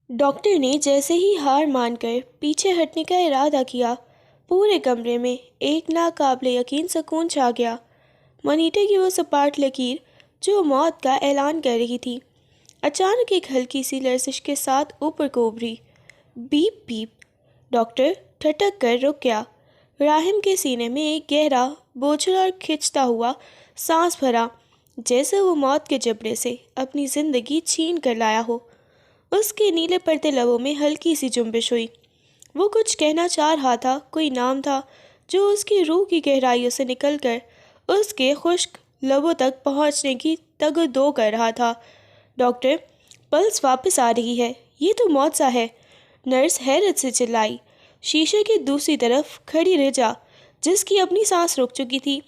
Doctor نے جیسے ہی ہار مان کر پیچھے ہٹنے کا ارادہ کیا، پورے کمرے میں ایک ناقابل یقین سکون چھا گیا۔ مانیٹر کی وہ سپاٹ لکیر جو موت کا اعلان کر رہی تھی، اچانک ایک ہلکی سی لرزش کے ساتھ اوپر کو ابھری۔ Beep beep. ڈاکٹر ٹھٹک کر رک گیا۔ راہم کے سینے میں ایک گہرا بوجھل اور کھنچتا ہوا سانس بھرا، جیسے وہ موت کے جبڑے سے اپنی زندگی چھین کر لایا ہو۔ اس کے نیلے پڑتے لبوں میں ہلکی سی جنبش ہوئی۔ وہ کچھ کہنا چاہ رہا تھا، کوئی نام تھا جو اس کی روح کی گہرائیوں سے نکل کر اس کے خشک لبوں تک پہنچنے کی تگ و دو کر رہا تھا۔ ڈاکٹر، پلس واپس آ رہی ہے، یہ تو معجزہ ہے، نرس حیرت سے چلائی۔ شیشے کی دوسری طرف کھڑی رجا، جس کی اپنی سانس رک چکی تھی،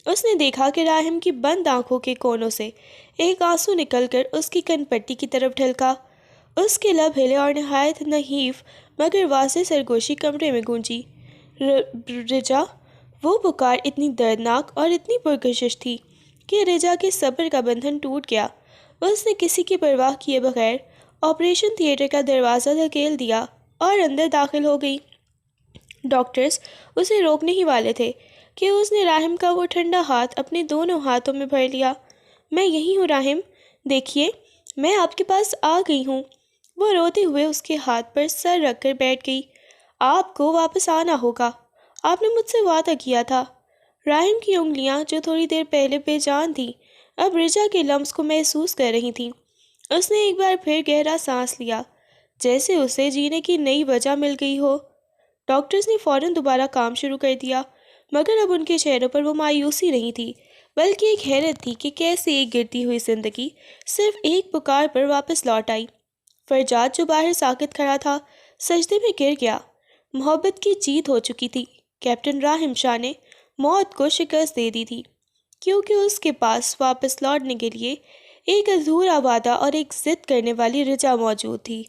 اس نے دیکھا کہ راہم کی بند آنکھوں کے کونوں سے ایک آنسو نکل کر اس کی کن پٹی کی طرف ڈھلکا۔ اس کے لب ہلے اور نہایت نحیف مگر واضح سرگوشی کمرے میں گونجی۔ رجا! وہ پکار اتنی دردناک اور اتنی پرکشش تھی کہ رجا کے صبر کا بندھن ٹوٹ گیا۔ اس نے کسی کی پرواہ کیے بغیر آپریشن تھیٹر کا دروازہ دھکیل دیا اور اندر داخل ہو گئی۔ ڈاکٹرز اسے روکنے ہی والے تھے کہ اس نے راہم کا وہ ٹھنڈا ہاتھ اپنے دونوں ہاتھوں میں بھر لیا۔ میں یہی ہوں راہم، دیکھیے، میں آپ کے پاس آ گئی ہوں۔ وہ روتے ہوئے اس کے ہاتھ پر سر رکھ کر بیٹھ گئی۔ آپ کو واپس آنا ہوگا، آپ نے مجھ سے وعدہ کیا تھا۔ راہم کی انگلیاں جو تھوڑی دیر پہلے بے جان تھیں، اب رجا کے لمس کو محسوس کر رہی تھیں۔ اس نے ایک بار پھر گہرا سانس لیا، جیسے اسے جینے کی نئی وجہ مل گئی ہو۔ ڈاکٹرز نے فوراً دوبارہ کام شروع کر دیا، مگر اب ان کے چہروں پر وہ مایوسی نہیں تھی، بلکہ ایک حیرت تھی کہ کیسے ایک گرتی ہوئی زندگی صرف ایک پکار پر واپس لوٹ آئی۔ فرجاد جو باہر ساکت کھڑا تھا، سجدے میں گر گیا۔ محبت کی جیت ہو چکی تھی۔ کیپٹن راہم شاہ نے موت کو شکست دے دی تھی، کیونکہ اس کے پاس واپس لوٹنے کے لیے ایک ادھورا وعدہ اور ایک ضد کرنے والی رجا موجود تھی۔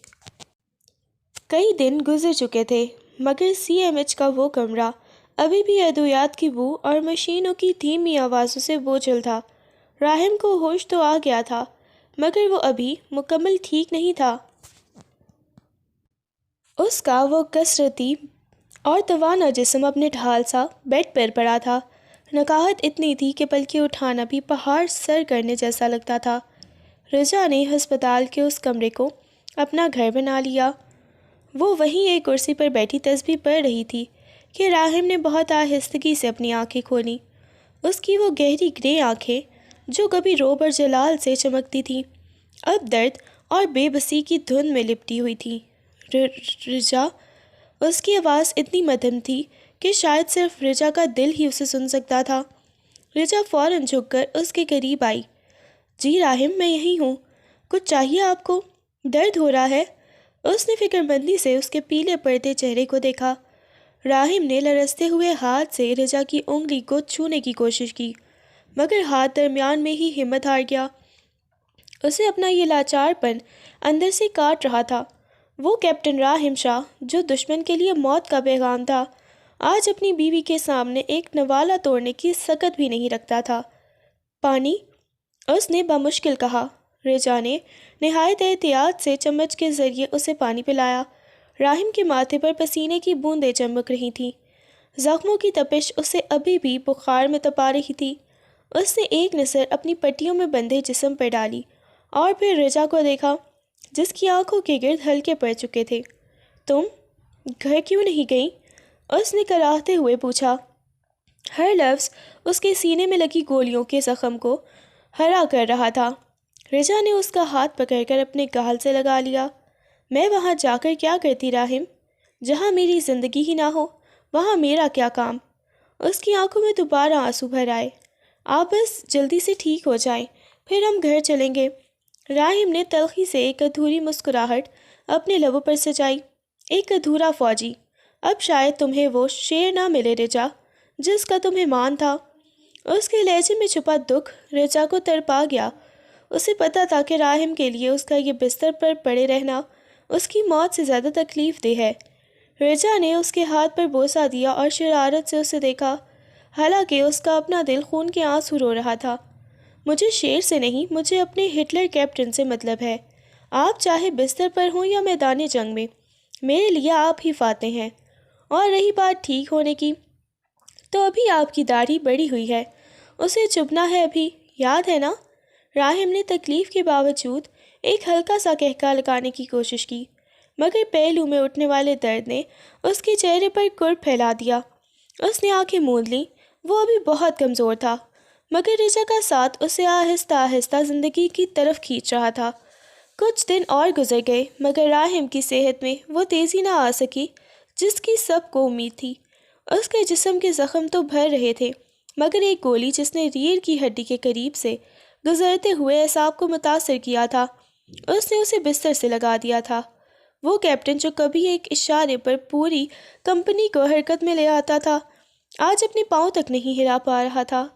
کئی دن گزر چکے تھے، مگر سی ایم ایچ کا وہ کمرہ ابھی بھی ادویات کی بو اور مشینوں کی دھیمی آوازوں سے بوجھل تھا۔ راہم کو ہوش تو آ گیا تھا، مگر وہ ابھی مکمل ٹھیک نہیں تھا۔ اس کا وہ کثرتی اور توانا جسم اپنے ڈھال سا بیڈ پر پڑا تھا۔ نکاہت اتنی تھی کہ پلکیں اٹھانا بھی پہاڑ سر کرنے جیسا لگتا تھا۔ رجا نے ہسپتال کے اس کمرے کو اپنا گھر بنا لیا۔ وہ وہیں ایک کرسی پر بیٹھی تسبیح پڑھ رہی تھی کہ راہم نے بہت آہستگی سے اپنی آنکھیں کھولیں۔ اس کی وہ گہری گرے آنکھیں جو کبھی روب اور جلال سے چمکتی تھیں، اب درد اور بے بسی کی دھند میں لپٹی ہوئی تھیں۔ رجا! اس کی آواز اتنی مدھم تھی کہ شاید صرف رجا کا دل ہی اسے سن سکتا تھا۔ رجا فوراً جھک کر اس کے قریب آئی۔ جی راہم، میں یہی ہوں، کچھ چاہیے آپ کو؟ درد ہو رہا ہے؟ اس نے فکر مندی سے اس کے پیلے پڑتے چہرے کو دیکھا۔ راہم نے لرزتے ہوئے ہاتھ سے رجا کی انگلی کو چھونے کی کوشش کی، مگر ہاتھ درمیان میں ہی ہمت ہار گیا۔ اسے اپنا یہ لاچار پن اندر سے کاٹ رہا تھا۔ وہ کیپٹن راہم شاہ جو دشمن کے لیے موت کا پیغام تھا، آج اپنی بیوی کے سامنے ایک نوالہ توڑنے کی سکت بھی نہیں رکھتا تھا۔ پانی؟ اس نے بمشکل کہا۔ رجا نے نہایت احتیاط سے چمچ کے ذریعے اسے پانی پلایا۔ راہم کے ماتھے پر پسینے کی بوندیں چمک رہی تھیں۔ زخموں کی تپش اسے ابھی بھی بخار میں تپا رہی تھی۔ اس نے ایک نظر اپنی پٹیوں میں بندھے جسم پر ڈالی اور پھر رجا کو دیکھا، جس کی آنکھوں کے گرد ہلکے پڑ چکے تھے۔ تم گھر کیوں نہیں گئی؟ اس نے کراہتے ہوئے پوچھا۔ ہر لفظ اس کے سینے میں لگی گولیوں کے زخم کو ہرا کر رہا تھا۔ رجا نے اس کا ہاتھ پکڑ کر اپنے گال سے لگا لیا۔ میں وہاں جا کر کیا کرتی راہم؟ جہاں میری زندگی ہی نہ ہو، وہاں میرا کیا کام؟ اس کی آنکھوں میں دوبارہ آنسو بھر آئے۔ آپ بس جلدی سے ٹھیک ہو جائیں، پھر ہم گھر چلیں گے۔ راہم نے تلخی سے ایک ادھوری مسکراہٹ اپنے لبوں پر سجائی۔ ایک ادھورا فوجی۔ اب شاید تمہیں وہ شیر نہ ملے رجا، جس کا تمہیں مان تھا۔ اس کے لہجے میں چھپا دکھ رجا کو تڑپا گیا۔ اسے پتا تھا کہ راہم کے لیے اس کا یہ بستر پر پڑے رہنا اس کی موت سے زیادہ تکلیف دہ ہے۔ رجا نے اس کے ہاتھ پر بوسہ دیا اور شرارت سے اسے دیکھا، حالانکہ اس کا اپنا دل خون کے آنسو رو رہا تھا۔ مجھے شیر سے نہیں، مجھے اپنے ہٹلر کیپٹن سے مطلب ہے۔ آپ چاہے بستر پر ہوں یا میدان جنگ میں، میرے لیے آپ ہی فاتح ہیں۔ اور رہی بات ٹھیک ہونے کی، تو ابھی آپ کی داڑھی بڑی ہوئی ہے، اسے چبنا ہے ابھی، یاد ہے نا؟ راہم نے تکلیف کے باوجود ایک ہلکا سا کہکا لگانے کی کوشش کی، مگر پہلو میں اٹھنے والے درد نے اس کے چہرے پر کرب پھیلا دیا۔ اس نے آنکھیں موند لیں، وہ ابھی بہت کمزور تھا، مگر رچا کا ساتھ اسے آہستہ آہستہ زندگی کی طرف کھینچ رہا تھا۔ کچھ دن اور گزر گئے، مگر راہم کی صحت میں وہ تیزی نہ آ سکی جس کی سب کو امید تھی۔ اس کے جسم کے زخم تو بھر رہے تھے، مگر ایک گولی جس نے ریڑھ کی ہڈی کے قریب سے گزرتے ہوئے اعصاب کو متاثر کیا تھا، اس نے اسے بستر سے لگا دیا تھا۔ وہ کیپٹن جو کبھی ایک اشارے پر پوری کمپنی کو حرکت میں لے آتا تھا، آج اپنے پاؤں تک نہیں ہلا پا رہا تھا۔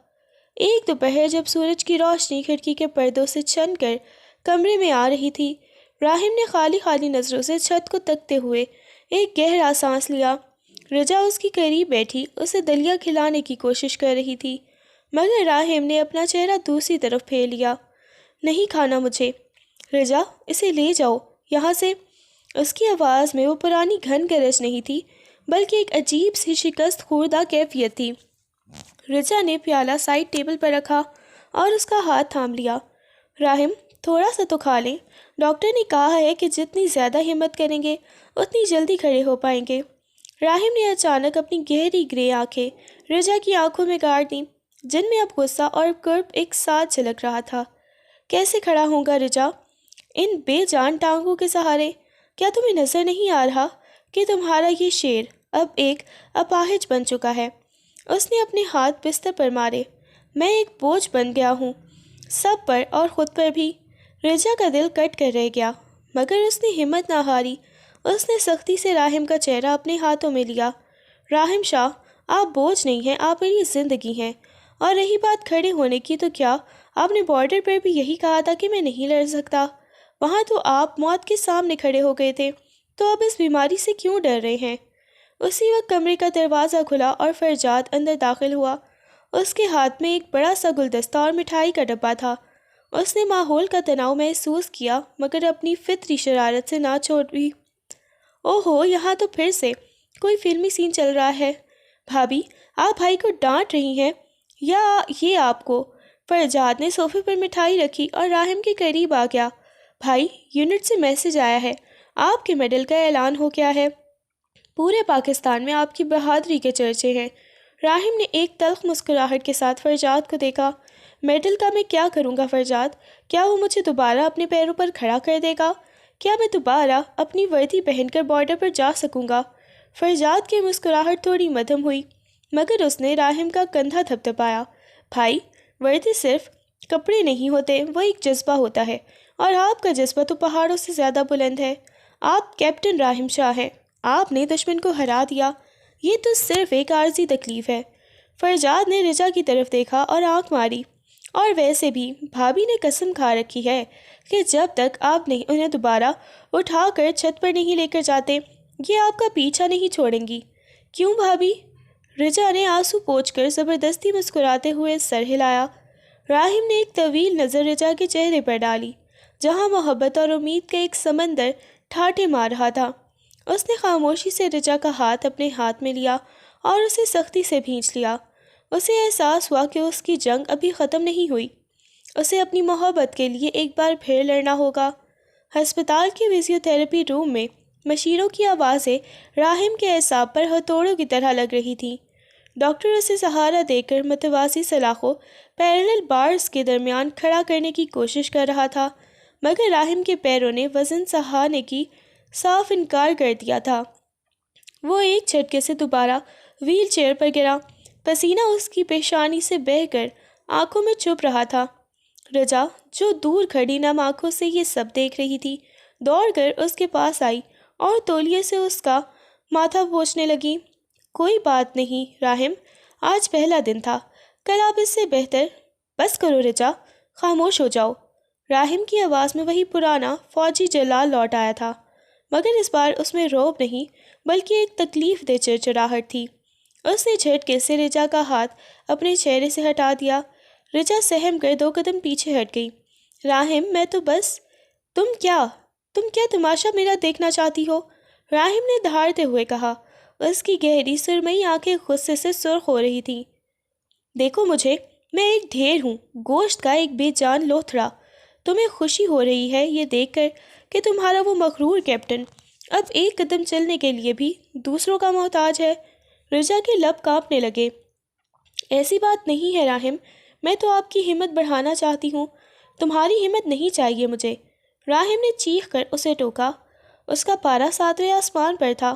ایک دوپہر جب سورج کی روشنی کھڑکی کے پردوں سے چھن کر کمرے میں آ رہی تھی، راہم نے خالی خالی نظروں سے چھت کو تکتے ہوئے ایک گہرا سانس لیا۔ رجا اس کی قریب بیٹھی اسے دلیا کھلانے کی کوشش کر رہی تھی، مگر راہم نے اپنا چہرہ دوسری طرف پھیر لیا۔ نہیں کھانا مجھے، رجا اسے لے جاؤ یہاں سے۔ اس کی آواز میں وہ پرانی گھن گرج نہیں تھی، بلکہ ایک عجیب سی شکست خوردہ کیفیت تھی۔ رجا نے پیالہ سائڈ ٹیبل پر رکھا اور اس کا ہاتھ تھام لیا۔ راہم تھوڑا سا تو کھا لیں، ڈاکٹر نے کہا ہے کہ جتنی زیادہ ہمت کریں گے اتنی جلدی کھڑے ہو پائیں گے۔ راہم نے اچانک اپنی گہری گرے آنکھیں رجا کی آنکھوں میں گاڑ دیں، جن میں اب غصہ اور کرب ایک ساتھ جھلک رہا تھا۔ کیسے کھڑا ہوں گا رجا ان بے جان ٹانگوں کے سہارے؟ کیا تمہیں نظر نہیں آ رہا کہ تمہارا یہ شیر اب ایک اپاہج بن چکا ہے؟ اس نے اپنے ہاتھ بستر پر مارے۔ میں ایک بوجھ بن گیا ہوں، سب پر اور خود پر بھی۔ رجا کا دل کٹ کر رہ گیا، مگر اس نے ہمت نہ ہاری۔ اس نے سختی سے راہم کا چہرہ اپنے ہاتھوں میں لیا۔ راہم شاہ، آپ بوجھ نہیں ہیں، آپ میری زندگی ہیں۔ اور رہی بات کھڑے ہونے کی، تو کیا آپ نے بارڈر پر بھی یہی کہا تھا کہ میں نہیں لڑ سکتا؟ وہاں تو آپ موت کے سامنے کھڑے ہو گئے تھے، تو اب اس بیماری سے کیوں ڈر رہے ہیں؟ اسی وقت کمرے کا دروازہ کھلا اور فرجاد اندر داخل ہوا۔ اس کے ہاتھ میں ایک بڑا سا گلدستہ اور مٹھائی کا ڈبہ تھا۔ اس نے ماحول کا تناؤ محسوس کیا، مگر اپنی فطری شرارت سے نہ چھوڑی۔ اوہو، یہاں تو پھر سے کوئی فلمی سین چل رہا ہے۔ بھابھی، آپ بھائی کو ڈانٹ رہی ہیں یا یہ آپ کو؟ فرجاد نے صوفے پر مٹھائی رکھی اور راہم کے قریب آ گیا۔ بھائی، یونٹ سے میسج آیا ہے، آپ کے میڈل کا اعلان ہو گیا ہے۔ پورے پاکستان میں آپ کی بہادری کے چرچے ہیں۔ راہم نے ایک تلخ مسکراہٹ کے ساتھ فرجاد کو دیکھا۔ میڈل کا میں کیا کروں گا فرجاد؟ کیا وہ مجھے دوبارہ اپنے پیروں پر کھڑا کر دے گا؟ کیا میں دوبارہ اپنی وردی پہن کر بارڈر پر جا سکوں گا؟ فرجاد کی مسکراہٹ تھوڑی مدھم ہوئی، مگر اس نے راہم کا کندھا تھپتھپایا۔ بھائی، وردی صرف کپڑے نہیں ہوتے، وہ ایک جذبہ ہوتا ہے، اور آپ کا جذبہ تو پہاڑوں سے زیادہ بلند ہے۔ آپ کیپٹن راہم شاہ ہیں، آپ نے دشمن کو ہرا دیا۔ یہ تو صرف ایک عارضی تکلیف ہے۔ فرجاد نے رجا کی طرف دیکھا اور آنکھ ماری۔ اور ویسے بھی بھابھی نے قسم کھا رکھی ہے کہ جب تک آپ نہیں انہیں دوبارہ اٹھا کر چھت پر نہیں لے کر جاتے، یہ آپ کا پیچھا نہیں چھوڑیں گی۔ کیوں بھابھی؟ رجا نے آنسو پوچھ کر زبردستی مسکراتے ہوئے سر ہلایا۔ راہم نے ایک طویل نظر رجا کے چہرے پر ڈالی، جہاں محبت اور امید کا ایک سمندر ٹھاٹھے مار رہا تھا۔ اس نے خاموشی سے رجا کا ہاتھ اپنے ہاتھ میں لیا اور اسے سختی سے بھینچ لیا۔ اسے احساس ہوا کہ اس کی جنگ ابھی ختم نہیں ہوئی، اسے اپنی محبت کے لیے ایک بار پھر لڑنا ہوگا۔ ہسپتال کے فزیو تھراپی روم میں مشینوں کی آوازیں راہم کے اعصاب پر ہتھوڑوں کی طرح لگ رہی تھیں۔ ڈاکٹر اسے سہارا دے کر متوازی سلاخوں پیرلل بارز کے درمیان کھڑا کرنے کی کوشش کر رہا تھا، مگر راہم کے پیروں نے وزن سہانے کی صاف انکار کر دیا تھا۔ وہ ایک جھٹکے سے دوبارہ ویل چیئر پر گرا، پسینہ اس کی پیشانی سے بہہ کر آنکھوں میں چھپ رہا تھا۔ رجا، جو دور کھڑی نم آنکھوں سے یہ سب دیکھ رہی تھی، دوڑ کر اس کے پاس آئی اور تولیے سے اس کا ماتھا پوچھنے لگی۔ کوئی بات نہیں راہم، آج پہلا دن تھا، کل آپ اس سے بہتر۔ بس کرو رجا، خاموش ہو جاؤ۔ راہم کی آواز میں وہی پرانا فوجی جلال لوٹ آیا تھا، مگر اس بار اس میں رعب نہیں بلکہ ایک تکلیف دہ چڑچڑاہٹ تھی۔ اس نے جھٹکے سے رجا کا ہاتھ اپنے چہرے سے ہٹا دیا۔ رجا سہم کر 2 قدم پیچھے ہٹ گئی۔ راہم، میں تو بس… تم کیا؟ تم کیا تماشا میرا دیکھنا چاہتی ہو؟ راہم نے دھاڑتے ہوئے کہا۔ اس کی گہری سرمئی آنکھیں غصے سے سرخ ہو رہی تھیں۔ دیکھو مجھے، میں ایک ڈھیر ہوں، گوشت کا ایک بے جان لوتھڑا۔ تمہیں خوشی ہو رہی ہے یہ دیکھ کر کہ تمہارا وہ مغرور کیپٹن اب ایک قدم چلنے کے لیے بھی دوسروں کا محتاج ہے۔ رجا کے لب کانپنے لگے۔ ایسی بات نہیں ہے راہم، میں تو آپ کی ہمت بڑھانا چاہتی ہوں، تمہاری ہمت نہیں چاہیے مجھے۔ راہم نے چیخ کر اسے ٹوکا۔ اس کا پارا ساتویں آسمان پر تھا۔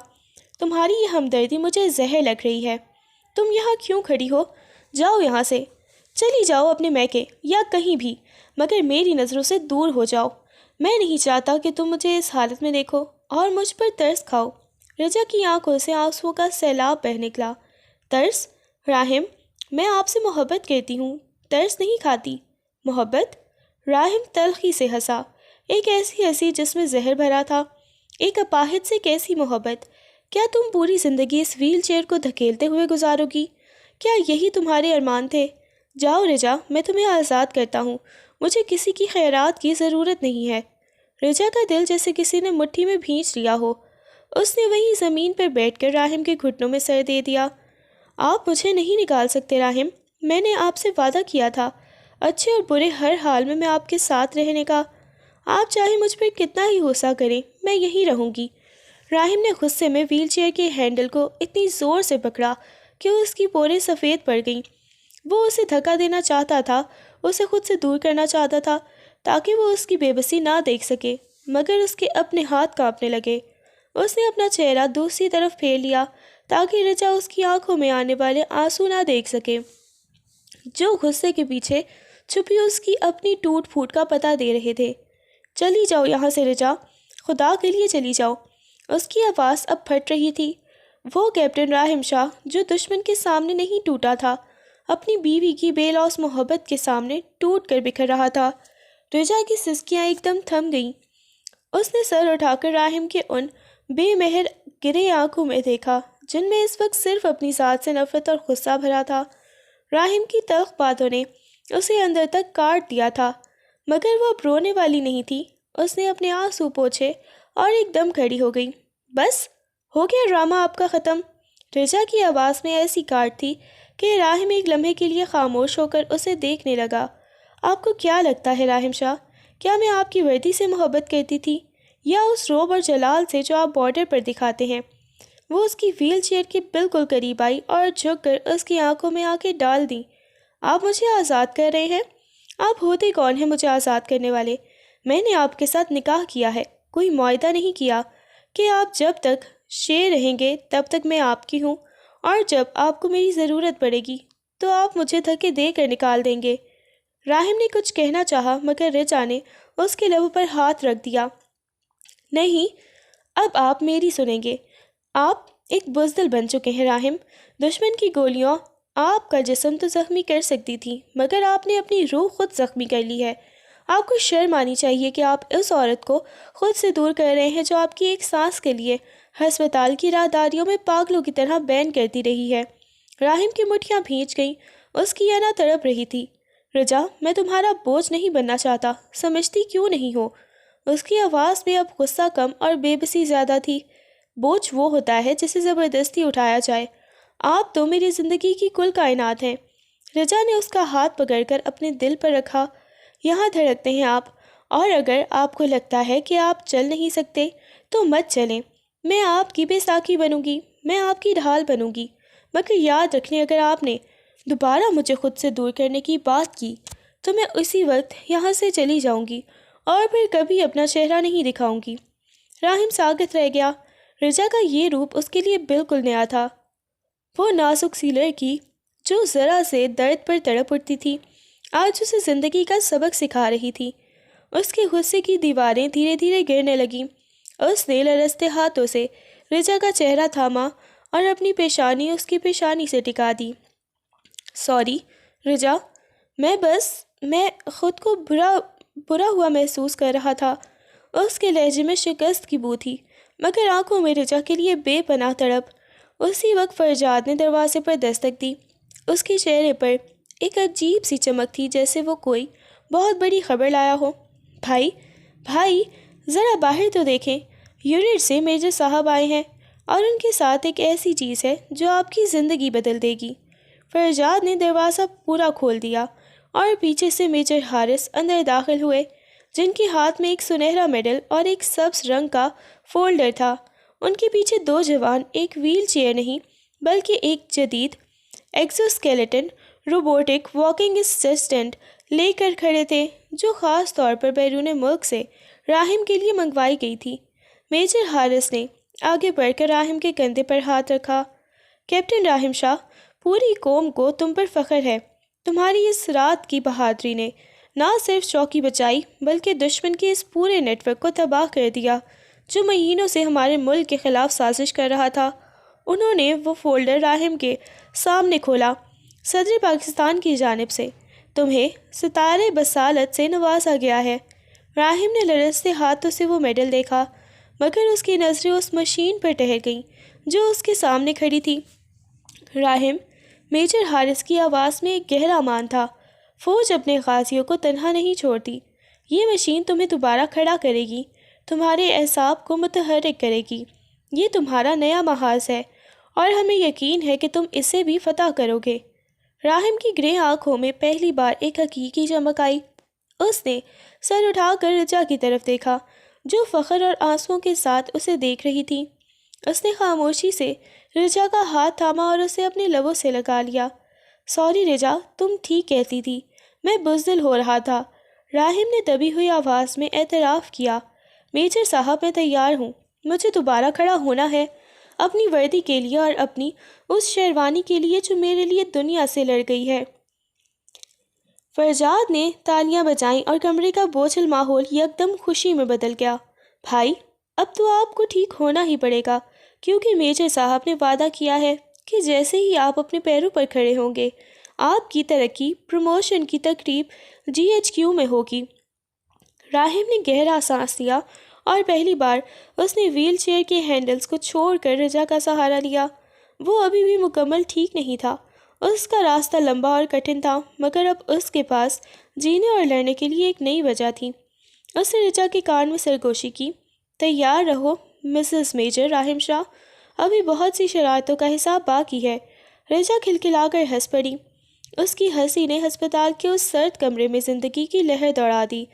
تمہاری یہ ہمدردی مجھے زہر لگ رہی ہے۔ تم یہاں کیوں کھڑی ہو؟ جاؤ یہاں سے، چلی جاؤ اپنے میکے یا کہیں بھی، مگر میری نظروں سے دور ہو جاؤ۔ میں نہیں چاہتا کہ تم مجھے اس حالت میں دیکھو اور مجھ پر ترس کھاؤ۔ رجا کی آنکھوں سے آنسوؤں کا سیلاب بہہ نکلا۔ ترس؟ راہم، میں آپ سے محبت کرتی ہوں، ترس نہیں کھاتی۔ محبت؟ راہم تلخی سے ہنسا، ایک ایسی ہنسی جس میں زہر بھرا تھا۔ ایک اپاہج سے کیسی محبت؟ کیا تم پوری زندگی اس ویل چیئر کو دھکیلتے ہوئے گزارو گی؟ کیا یہی تمہارے ارمان تھے؟ جاؤ رجا، میں تمہیں آزاد کرتا ہوں، مجھے کسی کی خیرات کی ضرورت نہیں ہے۔ رجا کا دل جیسے کسی نے مٹھی میں بھینچ لیا ہو۔ اس نے وہیں زمین پر بیٹھ کر راہم کے گھٹنوں میں سر دے دیا۔ آپ مجھے نہیں نکال سکتے راہم، میں نے آپ سے وعدہ کیا تھا، اچھے اور برے ہر حال میں آپ کے ساتھ رہنے کا۔ آپ چاہے مجھ پر کتنا ہی غصہ کریں، میں یہی رہوں گی۔ راہم نے غصے میں ویل چیئر کے ہینڈل کو اتنی زور سے پکڑا کہ اس کی پوریں سفید پڑ گئیں۔ وہ اسے دھکا دینا چاہتا تھا، اسے خود سے دور کرنا چاہتا تھا تاکہ وہ اس کی بے بسی نہ دیکھ سکے، مگر اس کے اپنے ہاتھ کانپنے لگے۔ اس نے اپنا چہرہ دوسری طرف پھیر لیا تاکہ رجا اس کی آنکھوں میں آنے والے آنسو نہ دیکھ سکے جو غصے کے پیچھے چھپی اس کی اپنی ٹوٹ پھوٹ کا پتہ دے رہے تھے۔ چلی جاؤ یہاں سے رجا، خدا کے لیے چلی جاؤ۔ اس کی آواز اب پھٹ رہی تھی۔ وہ کیپٹن راہم شاہ جو دشمن کے سامنے نہیں ٹوٹا تھا، اپنی بیوی کی بے لوث محبت کے سامنے ٹوٹ کر بکھر رہا تھا۔ رجا کی سسکیاں ایک دم تھم گئیں۔ اس نے سر اٹھا کر راہم کے ان بے مہر گرے آنکھوں میں دیکھا جن میں اس وقت صرف اپنی ذات سے نفرت اور غصہ بھرا تھا۔ راہم کی تلخ باتوں نے اسے اندر تک کاٹ دیا تھا، مگر وہ اب رونے والی نہیں تھی۔ اس نے اپنے آنسو پوچھے اور ایک دم کھڑی ہو گئی۔ بس ہو گیا ڈرامہ آپ کا ختم؟ رجا کی آواز میں ایسی کاٹ تھی کہ راہم ایک لمحے کے لیے خاموش ہو کر اسے دیکھنے لگا۔ آپ کو کیا لگتا ہے راہم شاہ، کیا میں آپ کی وردی سے محبت کرتی تھی یا اس روب اور جلال سے جو آپ بارڈر پر دکھاتے ہیں؟ وہ اس کی ویل چیئر کے بالکل قریب آئی اور جھک کر اس کی آنکھوں میں آنکھیں ڈال دیں۔ آپ مجھے آزاد کر رہے ہیں؟ آپ ہوتے کون ہیں مجھے آزاد کرنے والے؟ میں نے آپ کے ساتھ نکاح کیا ہے، کوئی معاہدہ نہیں کیا کہ آپ جب تک شیر رہیں گے تب تک میں آپ کی ہوں، اور جب آپ کو میری ضرورت پڑے گی تو آپ مجھے دھکے دے کر نکال دیں گے۔ راہم نے کچھ کہنا چاہا مگر رجا نے اس کے لبوں پر ہاتھ رکھ دیا۔ نہیں، اب آپ میری سنیں گے۔ آپ ایک بزدل بن چکے ہیں راہم۔ دشمن کی گولیاں آپ کا جسم تو زخمی کر سکتی تھی، مگر آپ نے اپنی روح خود زخمی کر لی ہے۔ آپ کو شرم آنی چاہیے کہ آپ اس عورت کو خود سے دور کر رہے ہیں جو آپ کی ایک سانس کے لیے ہسپتال کی راہداریوں میں پاگلوں کی طرح بین کرتی رہی ہے۔ راہم کی مٹھیاں بھیج گئیں، اس کی انا تڑپ رہی تھی۔ رجا، میں تمہارا بوجھ نہیں بننا چاہتا، سمجھتی کیوں نہیں ہو؟ اس کی آواز میں اب غصہ کم اور بے بسی زیادہ تھی۔ بوجھ وہ ہوتا ہے جسے زبردستی اٹھایا جائے۔ آپ تو میری زندگی کی کل کائنات ہیں۔ رجا نے اس کا ہاتھ پکڑ کر اپنے دل پر رکھا۔ یہاں دھڑکتے ہیں آپ، اور اگر آپ کو لگتا ہے کہ آپ چل نہیں سکتے تو مت چلیں۔ میں آپ کی بے ساکھی بنوں گی، میں آپ کی ڈھال بنوں گی، مگر یاد رکھیں اگر آپ نے دوبارہ مجھے خود سے دور کرنے کی بات کی تو میں اسی وقت یہاں سے چلی جاؤں گی اور پھر کبھی اپنا چہرہ نہیں دکھاؤں گی۔ راہم ساکت رہ گیا۔ رجا کا یہ روپ اس کے لیے بالکل نیا تھا۔ وہ نازک سی لڑکی جو ذرا سے درد پر تڑپ اٹھتی تھی، آج اسے زندگی کا سبق سکھا رہی تھی۔ اس کے غصے کی دیواریں دھیرے دھیرے گرنے لگیں۔ اس نے لرزتے ہاتھوں سے رجا کا چہرہ تھاما اور اپنی پیشانی اس کی پیشانی سے ٹکا دی۔ سوری رجا، میں خود کو برا ہوا محسوس کر رہا تھا۔ اس کے لہجے میں شکست کی بو تھی، مگر آنکھوں میں رجا کے لیے بے پناہ تڑپ۔ اسی وقت فرجاد نے دروازے پر دستک دی۔ اس کے چہرے پر ایک عجیب سی چمک تھی جیسے وہ کوئی بہت بڑی خبر لایا ہو۔ بھائی، ذرا باہر تو دیکھیں، یونٹ سے میجر صاحب آئے ہیں اور ان کے ساتھ ایک ایسی چیز ہے جو آپ کی زندگی بدل دے گی۔ فرجاد نے دروازہ پورا کھول دیا اور پیچھے سے میجر حارث اندر داخل ہوئے، جن کے ہاتھ میں ایک سنہرا میڈل اور ایک سبز رنگ کا فولڈر تھا۔ ان کے پیچھے دو جوان ایک ویل چیئر نہیں بلکہ ایک جدید ایکزوسکیلیٹن روبوٹک واکنگ اسسٹنٹ لے کر کھڑے تھے، جو خاص طور پر بیرون ملک سے راہم کے لیے منگوائی گئی تھی۔ میجر حارث نے آگے بڑھ کر راہم کے کندھے پر ہاتھ رکھا۔ کیپٹن راہم شاہ، پوری قوم کو تم پر فخر ہے۔ تمہاری اس رات کی بہادری نے نہ صرف چوکی بچائی بلکہ دشمن کے اس پورے نیٹ ورک کو تباہ کر دیا جو مہینوں سے ہمارے ملک کے خلاف سازش کر رہا تھا۔ انہوں نے وہ فولڈر راہم کے سامنے کھولا۔ صدر پاکستان کی جانب سے تمہیں ستارے بصالت سے نوازا گیا ہے۔ راہم نے لرزتے ہاتھوں سے وہ میڈل دیکھا، مگر اس کی نظریں اس مشین پر ٹہر گئیں جو اس کے سامنے کھڑی تھی۔ راہم، میجر حارث کی آواز میں ایک گہرا مان تھا، فوج اپنے غازیوں کو تنہا نہیں چھوڑتی۔ یہ مشین تمہیں دوبارہ کھڑا کرے گی، تمہارے اعصاب کو متحرک کرے گی۔ یہ تمہارا نیا محاذ ہے اور ہمیں یقین ہے کہ تم اسے بھی فتح کرو گے۔ راہم کی گرے آنکھوں میں پہلی بار ایک حقیقی چمک آئی۔ اس نے سر اٹھا کر رچا کی طرف دیکھا، جو فخر اور آنسوؤں کے ساتھ اسے دیکھ رہی تھی۔ اس نے خاموشی سے رچا کا ہاتھ تھاما اور اسے اپنے لبوں سے لگا لیا۔ سوری رچا، تم ٹھیک کہتی تھی، میں بزدل ہو رہا تھا۔ راہم نے دبی ہوئی آواز میں اعتراف کیا۔ میجر صاحب، میں تیار ہوں، مجھے دوبارہ کھڑا ہونا ہے، اپنی وردی کے لیے اور اپنی اس شیروانی کے لیے جو میرے لیے دنیا سے لڑ گئی ہے۔ فرجاد نے تالیاں بجائیں اور کمرے کا بوجھل ماحول یکدم خوشی میں بدل گیا۔ بھائی، اب تو آپ کو ٹھیک ہونا ہی پڑے گا، کیونکہ میجر صاحب نے وعدہ کیا ہے کہ جیسے ہی آپ اپنے پیروں پر کھڑے ہوں گے، آپ کی ترقی پروموشن کی تقریب GHQ میں ہوگی۔ راہم نے گہرا سانس لیا اور پہلی بار اس نے ویل چیئر کے ہینڈلز کو چھوڑ کر رجا کا سہارا لیا۔ وہ ابھی بھی مکمل ٹھیک نہیں تھا، اس کا راستہ لمبا اور کٹھن تھا، مگر اب اس کے پاس جینے اور لڑنے کے لیے ایک نئی وجہ تھی۔ اس نے رجا کے کان میں سرگوشی کی، تیار رہو مسز میجر راہم شاہ، ابھی بہت سی شرائطوں کا حساب باقی ہے۔ رجا کھلکھلا کر ہنس پڑی۔ اس کی ہنسی نے ہسپتال کے اس سرد کمرے میں زندگی کی لہر دوڑا دی۔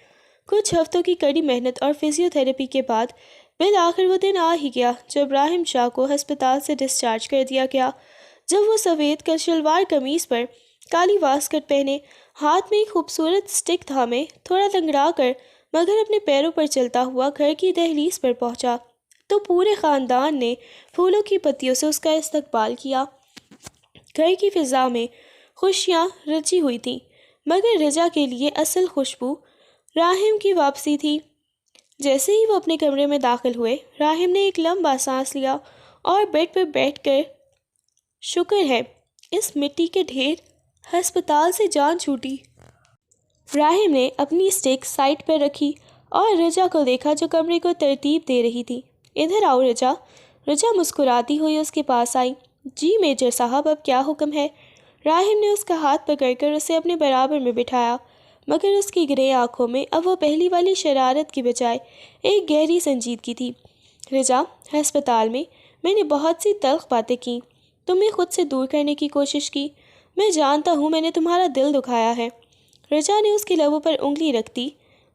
کچھ ہفتوں کی کڑی محنت اور فزیو تھراپی کے بعد بالآخر وہ دن آ ہی گیا جب راہم شاہ کو ہسپتال سے ڈسچارج کر دیا گیا۔ جب وہ سفید شلوار قمیض پر کالی واسکٹ پہنے، ہاتھ میں ایک خوبصورت سٹک تھامے، تھوڑا لنگڑا کر مگر اپنے پیروں پر چلتا ہوا گھر کی دہلیز پر پہنچا تو پورے خاندان نے پھولوں کی پتیوں سے اس کا استقبال کیا۔ گھر کی فضا میں خوشیاں رچی ہوئی تھیں، مگر رجا کے لیے اصل خوشبو راہم کی واپسی تھی۔ جیسے ہی وہ اپنے کمرے میں داخل ہوئے، راہم نے ایک لمبا سانس لیا اور بیڈ پر بیٹھ کر شکر ہے اس مٹی کے ڈھیر ہسپتال سے جان چھوٹی۔ راہم نے اپنی سٹک سائٹ پر رکھی اور رجا کو دیکھا جو کمرے کو ترتیب دے رہی تھی۔ ادھر آؤ رجا۔ رجا مسکراتی ہوئی اس کے پاس آئی۔ جی میجر صاحب، اب کیا حکم ہے؟ راہم نے اس کا ہاتھ پکڑ کر اسے اپنے برابر میں بٹھایا، مگر اس کی گرے آنکھوں میں اب وہ پہلی والی شرارت کی بجائے ایک گہری سنجیدگی تھی۔ رجا، ہسپتال میں نے بہت سی تلخ باتیں کیں، تمہیں خود سے دور کرنے کی کوشش کی، میں جانتا ہوں میں نے تمہارا دل دکھایا ہے۔ رجا نے اس کے لبوں پر انگلی رکھ دی۔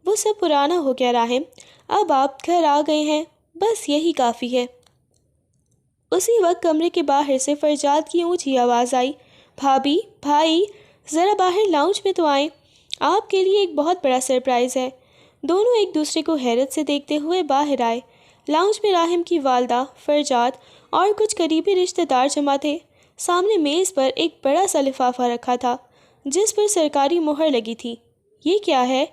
وہ سب پرانا ہو گیا راہم، اب آپ گھر آ گئے ہیں، بس یہی کافی ہے۔ اسی وقت کمرے کے باہر سے فرجاد کی اونچی آواز آئی، بھابھی، بھائی، ذرا باہر لاؤنج میں تو آئیں، آپ کے لیے ایک بہت بڑا سرپرائز ہے۔ دونوں ایک دوسرے کو حیرت سے دیکھتے ہوئے باہر آئے۔ لاؤنج میں راہم کی والدہ، فرجاد اور کچھ قریبی رشتہ دار جمع تھے۔ سامنے میز پر ایک بڑا سا لفافہ رکھا تھا جس پر سرکاری مہر لگی تھی۔ یہ کیا ہے؟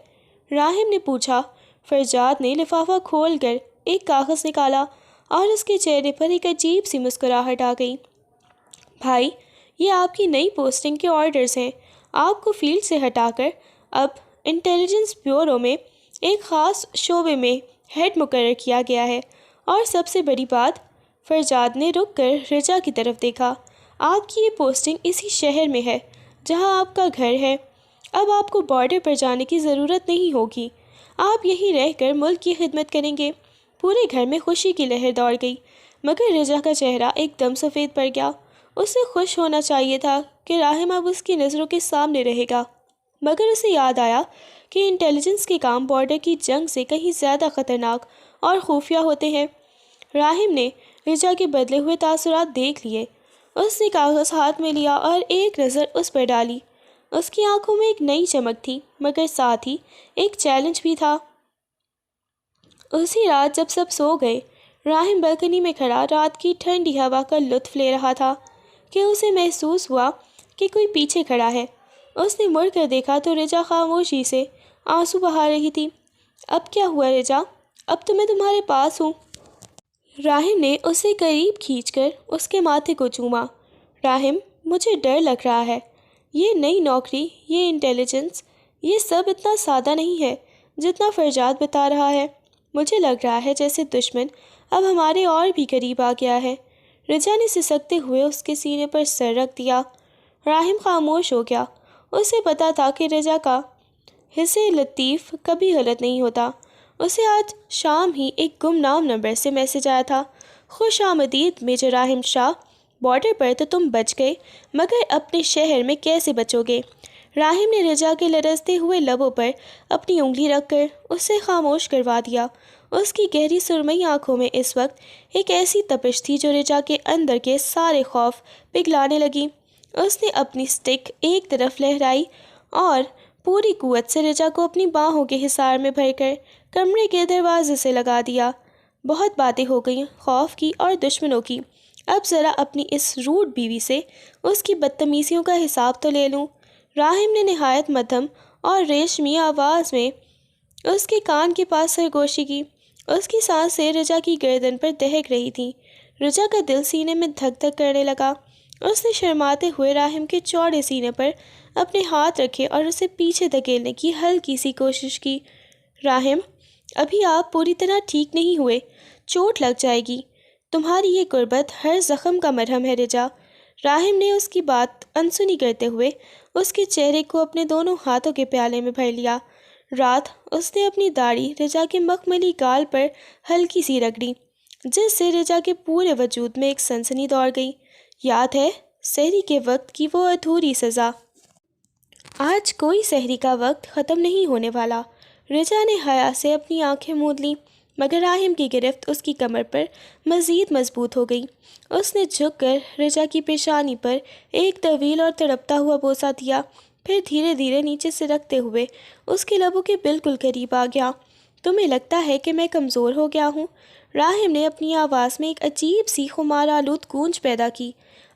راہم نے پوچھا۔ فرجاد نے لفافہ کھول کر ایک کاغذ نکالا اور اس کے چہرے پر ایک عجیب سی مسکراہٹ آ گئی۔ بھائی، یہ آپ کی نئی پوسٹنگ کے آرڈرز ہیں۔ آپ کو فیلڈ سے ہٹا کر اب انٹیلیجنس بیورو میں ایک خاص شعبے میں ہیڈ مقرر کیا گیا ہے، اور سب سے بڑی بات، فرجاد نے رک کر رجا کی طرف دیکھا، آپ کی یہ پوسٹنگ اسی شہر میں ہے جہاں آپ کا گھر ہے۔ اب آپ کو بارڈر پر جانے کی ضرورت نہیں ہوگی۔ آپ یہیں رہ کر ملک کی خدمت کریں گے۔ پورے گھر میں خوشی کی لہر دوڑ گئی، مگر رجا کا چہرہ ایک دم سفید پڑ گیا۔ اسے خوش ہونا چاہیے تھا کہ راہم اب اس کی نظروں کے سامنے رہے گا، مگر اسے یاد آیا کہ انٹیلیجنس کے کام بارڈر کی جنگ سے کہیں زیادہ خطرناک اور خفیہ ہوتے ہیں۔ راہم نے رجا کے بدلے ہوئے تاثرات دیکھ لیے۔ اس نے کاغذ ہاتھ میں لیا اور ایک نظر اس پر ڈالی۔ اس کی آنکھوں میں ایک نئی چمک تھی، مگر ساتھ ہی ایک چیلنج بھی تھا۔ اسی رات جب سب سو گئے، راہم بالکنی میں کھڑا رات کی ٹھنڈی ہوا کا لطف لے رہا تھا کہ اسے محسوس ہوا کہ کوئی پیچھے کھڑا ہے۔ اس نے مڑ کر دیکھا تو رجا خاموشی سے آنسو بہا رہی تھی۔ اب کیا ہوا رجا؟ اب تو میں تمہارے پاس ہوں۔ راہم نے اسے قریب کھینچ کر اس کے ماتھے کو چوما۔ راہم، مجھے ڈر لگ رہا ہے۔ یہ نئی نوکری، یہ انٹیلیجنس، یہ سب اتنا سادہ نہیں ہے جتنا فرجاد بتا رہا ہے۔ مجھے لگ رہا ہے جیسے دشمن اب ہمارے اور بھی قریب آ گیا ہے۔ رجا نے سسکتے ہوئے اس کے سینے پر سر رکھ دیا۔ راہم خاموش ہو گیا۔ اسے پتا تھا کہ رجا کا حصے لطیف کبھی غلط نہیں ہوتا۔ اسے آج شام ہی ایک گمنام نمبر سے میسج آیا تھا: خوش آمدید میجر راہم شاہ، بارڈر پر تو تم بچ گئے، مگر اپنے شہر میں کیسے بچو گے؟ راہم نے رجا کے لرزتے ہوئے لبوں پر اپنی انگلی رکھ کر اسے خاموش کروا دیا۔ اس کی گہری سرمئی آنکھوں میں اس وقت ایک ایسی تپش تھی جو رجا کے اندر کے سارے خوف پگھلانے لگی۔ اس نے اپنی سٹک ایک طرف لہرائی اور پوری قوت سے رجا کو اپنی باہوں کے حصار میں بھر کر کمرے کے دروازے سے لگا دیا۔ بہت باتیں ہو گئیں خوف کی اور دشمنوں کی، اب ذرا اپنی اس روڈ بیوی سے اس کی بدتمیزیوں کا حساب تو لے لوں۔ راہم نے نہایت مدھم اور ریشمی آواز میں اس کے کان کے پاس سرگوشی کی۔ اس کی سانسیں رجا کی گردن پر دہک رہی تھیں۔ رجا کا دل سینے میں دھک دھک کرنے لگا۔ اس نے شرماتے ہوئے راہم کے چوڑے سینے پر اپنے ہاتھ رکھے اور اسے پیچھے دھکیلنے کی ہلکی سی کوشش کی۔ راہم، ابھی آپ پوری طرح ٹھیک نہیں ہوئے، چوٹ لگ جائے گی۔ تمہاری یہ قربت ہر زخم کا مرہم ہے رجا۔ راہم نے اس کی بات انسنی کرتے ہوئے اس کے چہرے کو اپنے دونوں ہاتھوں کے پیالے میں بھر لیا۔ رات اس نے اپنی داڑھی رجا کے مخملی گال پر ہلکی سی رگڑی، جس سے رجا کے پورے وجود میں ایک سنسنی دوڑ گئی۔ یاد ہے سحری کے وقت کی وہ ادھوری سزا؟ آج کوئی سحری کا وقت ختم نہیں ہونے والا۔ رجا نے حیا سے اپنی آنکھیں موند لیں، مگر راہم کی گرفت اس کی کمر پر مزید مضبوط ہو گئی۔ اس نے جھک کر رجا کی پیشانی پر ایک طویل اور تڑپتا ہوا بوسہ دیا، پھر دھیرے دھیرے نیچے سے رکھتے ہوئے اس کے لبوں کے بالکل قریب آ گیا۔ تمہیں لگتا ہے کہ میں کمزور ہو گیا ہوں؟ راہم نے اپنی آواز میں ایک عجیب سی خمار آلود گونج پیدا کی۔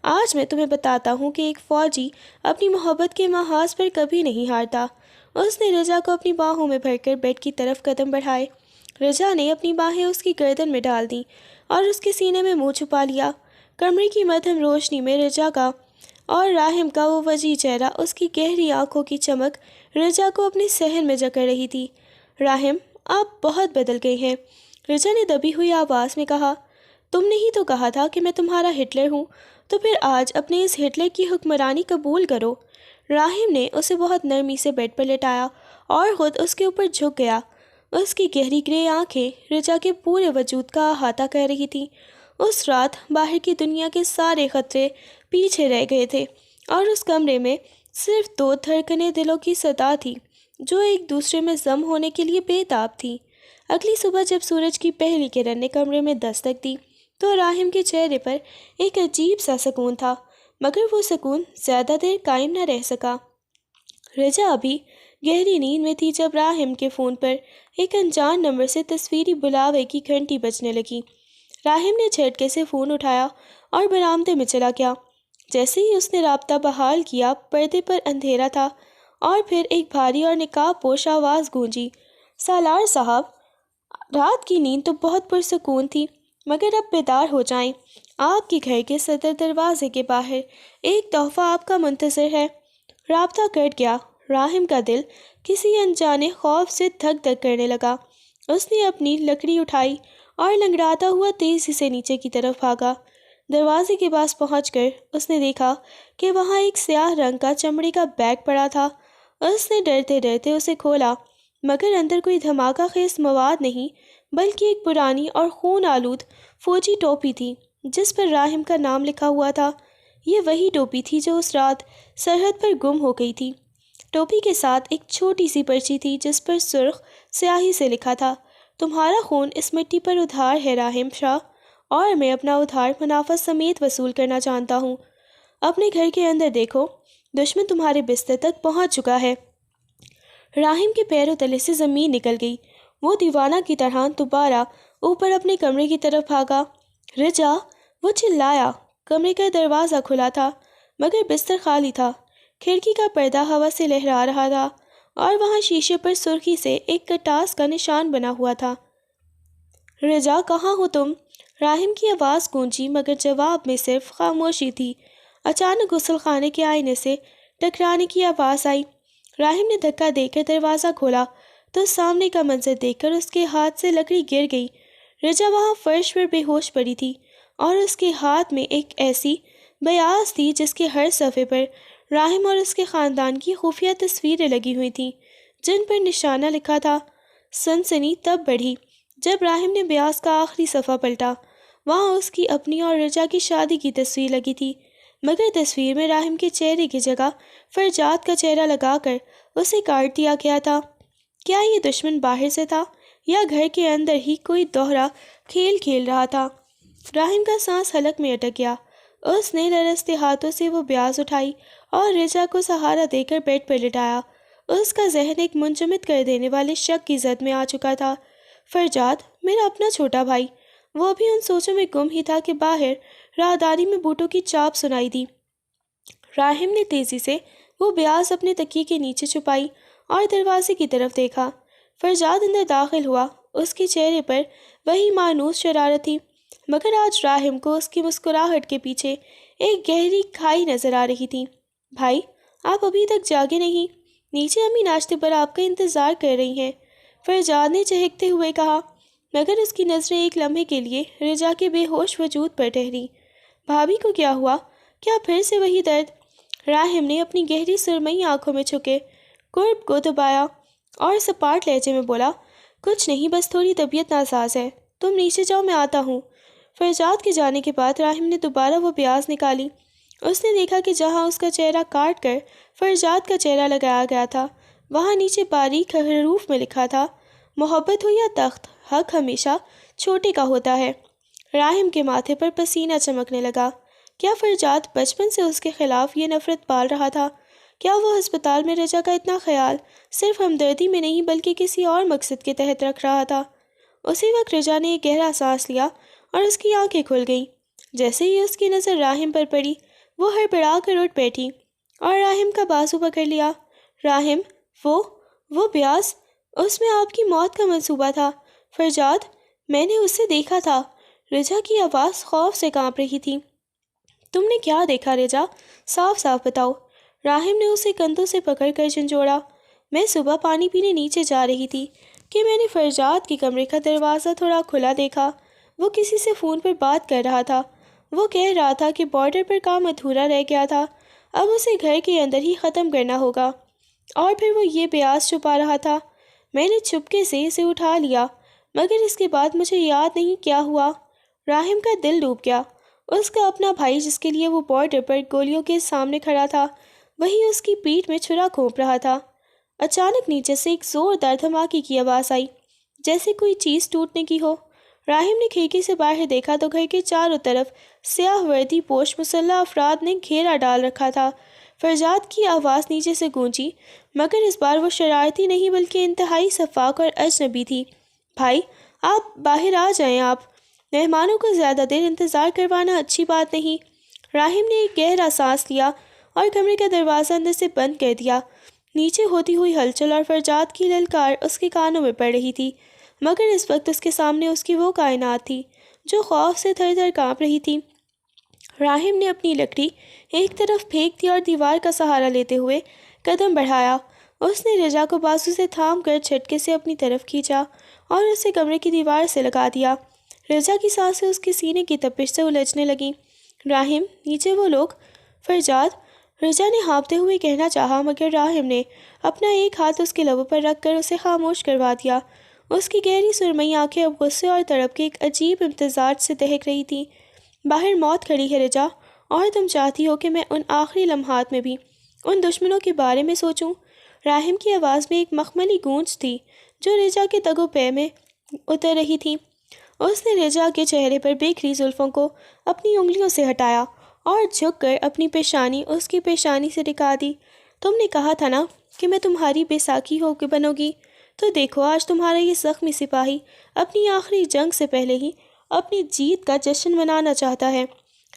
آج میں تمہیں بتاتا ہوں کہ ایک فوجی اپنی محبت کے محاذ پر کبھی نہیں ہارتا۔ اس نے رجا کو اپنی باہوں میں بھر کر بیڈ کی طرف قدم بڑھائے۔ رجا نے اپنی باہیں اس کی گردن میں ڈال دیں اور اس کے سینے میں منہ چھپا لیا۔ کمرے کی مدھم روشنی میں رجا کا اور راہم کا وہ وجیح چہرہ، اس کی گہری آنکھوں کی چمک رجا کو اپنے صحن میں جکڑ رہی تھی۔ راہم، آپ بہت بدل گئے ہیں، رجا نے دبی ہوئی آواز میں کہا۔ تم نے ہی تو کہا تھا کہ میں تمہارا ہٹلر ہوں، تو پھر آج اپنے اس ہٹلر کی حکمرانی قبول کرو۔ راہم نے اسے بہت نرمی سے بیڈ پر لٹایا اور خود اس کے اوپر جھک گیا۔ اس کی گہری گرے آنکھیں رجا کے پورے وجود کا احاطہ کر رہی تھیں۔ اس رات باہر کی دنیا کے سارے خطرے پیچھے رہ گئے تھے اور اس کمرے میں صرف دو دھڑکنے دلوں کی صدا تھی جو ایک دوسرے میں ضم ہونے کے لیے بے تاب تھی۔ اگلی صبح جب سورج کی پہلی کرن نے کمرے میں دستک دی تو راہم کے چہرے پر ایک عجیب سا سکون تھا، مگر وہ سکون زیادہ دیر قائم نہ رہ سکا۔ رجا ابھی گہری نیند میں تھی جب راہم کے فون پر ایک انجان نمبر سے تصویری بلاوے کی گھنٹی بجنے لگی۔ راہم نے جھٹکے سے فون اٹھایا اور برآمدے میں چلا گیا۔ جیسے ہی اس نے رابطہ بحال کیا، پردے پر اندھیرا تھا اور پھر ایک بھاری اور نقاب پوش آواز گونجی: سالار صاحب، رات کی نیند تو بہت پرسکون تھی، مگر اب بیدار ہو جائیں۔ آپ کے گھر کے صدر دروازے کے باہر ایک تحفہ آپ کا منتظر ہے۔ رابطہ کٹ گیا۔ راہم کا دل کسی انجانے خوف سے دھک دھک کرنے لگا۔ اس نے اپنی لکڑی اٹھائی اور لنگڑاتا ہوا تیزی سے نیچے کی طرف بھاگا۔ دروازے کے پاس پہنچ کر اس نے دیکھا کہ وہاں ایک سیاہ رنگ کا چمڑے کا بیگ پڑا تھا۔ اس نے ڈرتے ڈرتے اسے کھولا، مگر اندر کوئی دھماکہ خیز مواد نہیں، بلکہ ایک پرانی اور خون آلود فوجی ٹوپی تھی جس پر راہم کا نام لکھا ہوا تھا۔ یہ وہی ٹوپی تھی جو اس رات سرحد پر گم ہو گئی تھی۔ ٹوپی کے ساتھ ایک چھوٹی سی پرچی تھی جس پر سرخ سیاہی سے لکھا تھا، تمہارا خون اس مٹی پر ادھار ہے راہم شاہ، اور میں اپنا ادھار منافع سمیت وصول کرنا چاہتا ہوں۔ اپنے گھر کے اندر دیکھو، دشمن تمہارے بستر تک پہنچ چکا ہے۔ راہم کے پیروں تلے سے زمین نکل گئی۔ وہ دیوانہ کی طرح دوبارہ اوپر اپنے کمرے کی طرف بھاگا۔ رجا، وہ چلایا۔ کمرے کا دروازہ کھلا تھا مگر بستر خالی تھا۔ کھڑکی کا پردہ ہوا سے لہرا رہا تھا اور وہاں شیشے پر سرخی سے ایک کٹاس کا نشان بنا ہوا تھا۔ رجا، کہاں ہو تم؟ راہم کی آواز گونجی مگر جواب میں صرف خاموشی تھی۔ اچانک غسل خانے کے آئینے سے ٹکرانے کی آواز آئی۔ راہم نے دھکا دے کر دروازہ کھولا تو سامنے کا منظر دیکھ کر اس کے ہاتھ سے لکڑی گر گئی۔ رجا وہاں فرش پر بے ہوش پڑی تھی اور اس کے ہاتھ میں ایک ایسی بیاض تھی جس کے ہر صفحے پر راہم اور اس کے خاندان کی خفیہ تصویریں لگی ہوئی تھیں جن پر نشانہ لکھا تھا۔ سنسنی تب بڑھی جب راہم نے بیاض کا آخری صفحہ پلٹا۔ وہاں اس کی اپنی اور رجا کی شادی کی تصویر لگی تھی، مگر تصویر میں راہم کے چہرے کی جگہ فرجاد کا چہرہ لگا کر اسے کاٹ دیا گیا تھا۔ کیا یہ دشمن باہر سے تھا یا گھر کے اندر ہی کوئی دوہرا کھیل کھیل رہا تھا؟ راہم کا سانس حلق میں اٹک گیا۔ اس نے لرزتے ہاتھوں سے وہ بیاض اٹھائی اور رجا کو سہارا دے کر بیڈ پر لٹایا۔ اس کا ذہن ایک منجمد کر دینے والے شک کی زد میں آ چکا تھا۔ فرجاد، میرا اپنا چھوٹا بھائی۔ وہ ابھی ان سوچوں میں گم ہی تھا کہ باہر راہداری میں بوٹوں کی چاپ سنائی دی۔ راہم نے تیزی سے وہ بیاض اپنے تکیے کے نیچے چھپائی اور دروازے کی طرف دیکھا۔ فرجاد اندر داخل ہوا۔ اس کے چہرے پر وہی مانوس شرارت تھی، مگر آج راہم کو اس کی مسکراہٹ کے پیچھے ایک گہری کھائی نظر آ رہی تھی۔ بھائی، آپ ابھی تک جاگے نہیں؟ نیچے امی ناشتے پر آپ کا انتظار کر رہی ہیں، فرجاد نے چہکتے ہوئے کہا، مگر اس کی نظریں ایک لمحے کے لیے رجا کے بے ہوش وجود پر ٹھہری۔ بھابھی کو کیا ہوا؟ کیا پھر سے وہی درد؟ راہم نے اپنی گہری سرمئی آنکھوں میں چھکے قرب کو دبایا اور سپاٹ لہجے میں بولا، کچھ نہیں، بس تھوڑی طبیعت ناساز ہے، تم نیچے جاؤ، میں آتا ہوں۔ فرجاد کے جانے کے بعد راہم نے دوبارہ وہ بیاض نکالی۔ اس نے دیکھا کہ جہاں اس کا چہرہ کاٹ کر فرجاد کا چہرہ لگایا گیا تھا، وہاں نیچے باریک حروف میں لکھا تھا، محبت ہو یا تخت، حق ہمیشہ چھوٹے کا ہوتا ہے۔ راہم کے ماتھے پر پسینہ چمکنے لگا۔ کیا فرجاد بچپن سے اس کے خلاف یہ نفرت پال رہا تھا؟ کیا وہ ہسپتال میں رجا کا اتنا خیال صرف ہمدردی میں نہیں بلکہ کسی اور مقصد کے تحت رکھ رہا تھا؟ اسی وقت رجا نے ایک گہرا سانس لیا اور اس کی آنکھیں کھل گئیں۔ جیسے ہی اس کی نظر راہم پر پڑی، وہ ہڑبڑا کر اٹھ بیٹھی اور راہم کا بازو پکڑ لیا۔ راہم، وہ بیاض، اس میں آپ کی موت کا منصوبہ تھا۔ فرجاد، میں نے اسے دیکھا تھا۔ رجا کی آواز خوف سے کانپ رہی تھی۔ تم نے کیا دیکھا رجا؟ صاف صاف بتاؤ۔ راہم نے اسے کندھوں سے پکڑ کر جھنجھوڑا۔ میں صبح پانی پینے نیچے جا رہی تھی کہ میں نے فرجاد کے کمرے کا دروازہ تھوڑا کھلا دیکھا۔ وہ کسی سے فون پر بات کر رہا تھا۔ وہ کہہ رہا تھا کہ بارڈر پر کام ادھورا رہ گیا تھا، اب اسے گھر کے اندر ہی ختم کرنا ہوگا، اور پھر وہ یہ بیاض چھپا رہا تھا۔ میں نے چپکے سے اسے اٹھا لیا، مگر اس کے بعد مجھے یاد نہیں کیا ہوا۔ راہم کا دل ڈوب گیا۔ اس کا اپنا بھائی جس کے لیے وہ بارڈر پر گولیوں کے سامنے کھڑا تھا، وہی اس کی پیٹھ میں چھرا گھونپ رہا تھا۔ اچانک نیچے سے ایک زوردار دھماکے کی آواز آئی، جیسے کوئی چیز ٹوٹنے کی ہو۔ راہم نے کھڑکی سے باہر دیکھا تو گھر کے چاروں طرف سیاہ وردی پوش مسلح افراد نے گھیرا ڈال رکھا تھا۔ فرجاد کی آواز نیچے سے گونجی، مگر اس بار وہ شرارتی نہیں بلکہ انتہائی شفاف اور اجنبی تھی۔ بھائی، آپ باہر آ جائیں، آپ مہمانوں کو زیادہ دیر انتظار کروانا اچھی بات نہیں۔ راہم نے ایک گہرا سانس لیا اور کمرے کا دروازہ اندر سے بند کر دیا۔ نیچے ہوتی ہوئی ہلچل اور فرجاد کی للکار اس کے کانوں میں پڑ رہی تھی، مگر اس وقت اس کے سامنے اس کی وہ کائنات تھی جو خوف سے تھر تھر کانپ رہی تھی۔ راہم نے اپنی لکڑی ایک طرف پھینک دی اور دیوار کا سہارا لیتے ہوئے قدم بڑھایا۔ اس نے رجا کو بازو سے تھام کر جھٹکے سے اپنی طرف کھینچا اور اسے کمرے کی دیوار سے لگا دیا۔ رجا کی سانسیں اس کے سینے کی تپش سے الجھنے لگیں۔ راہم، نیچے وہ لوگ۔ فرجاد۔ رجا نے ہانپتے ہوئے کہنا چاہا، مگر راہم نے اپنا ایک ہاتھ اس کے لبوں پر رکھ کر اسے خاموش کروا دیا۔ اس کی گہری سرمئی آنکھیں اب غصے اور تڑپ کے ایک عجیب امتزاج سے دہک رہی تھیں۔ باہر موت کھڑی ہے رجا، اور تم چاہتی ہو کہ میں ان آخری لمحات میں بھی ان دشمنوں کے بارے میں سوچوں؟ راہم کی آواز میں ایک مخملی گونج تھی جو رجا کے تگ و پے میں اتر رہی تھی۔ اس نے رجا کے چہرے پر بکھری زلفوں کو اپنی انگلیوں سے ہٹایا اور جھک کر اپنی پیشانی اس کی پیشانی سے ٹکا دی۔ تم نے کہا تھا نا کہ میں تمہاری بے ساکھی ہو کے بنوں گی، تو دیکھو آج تمہارا یہ زخمی سپاہی اپنی آخری جنگ سے پہلے ہی اپنی جیت کا جشن منانا چاہتا ہے۔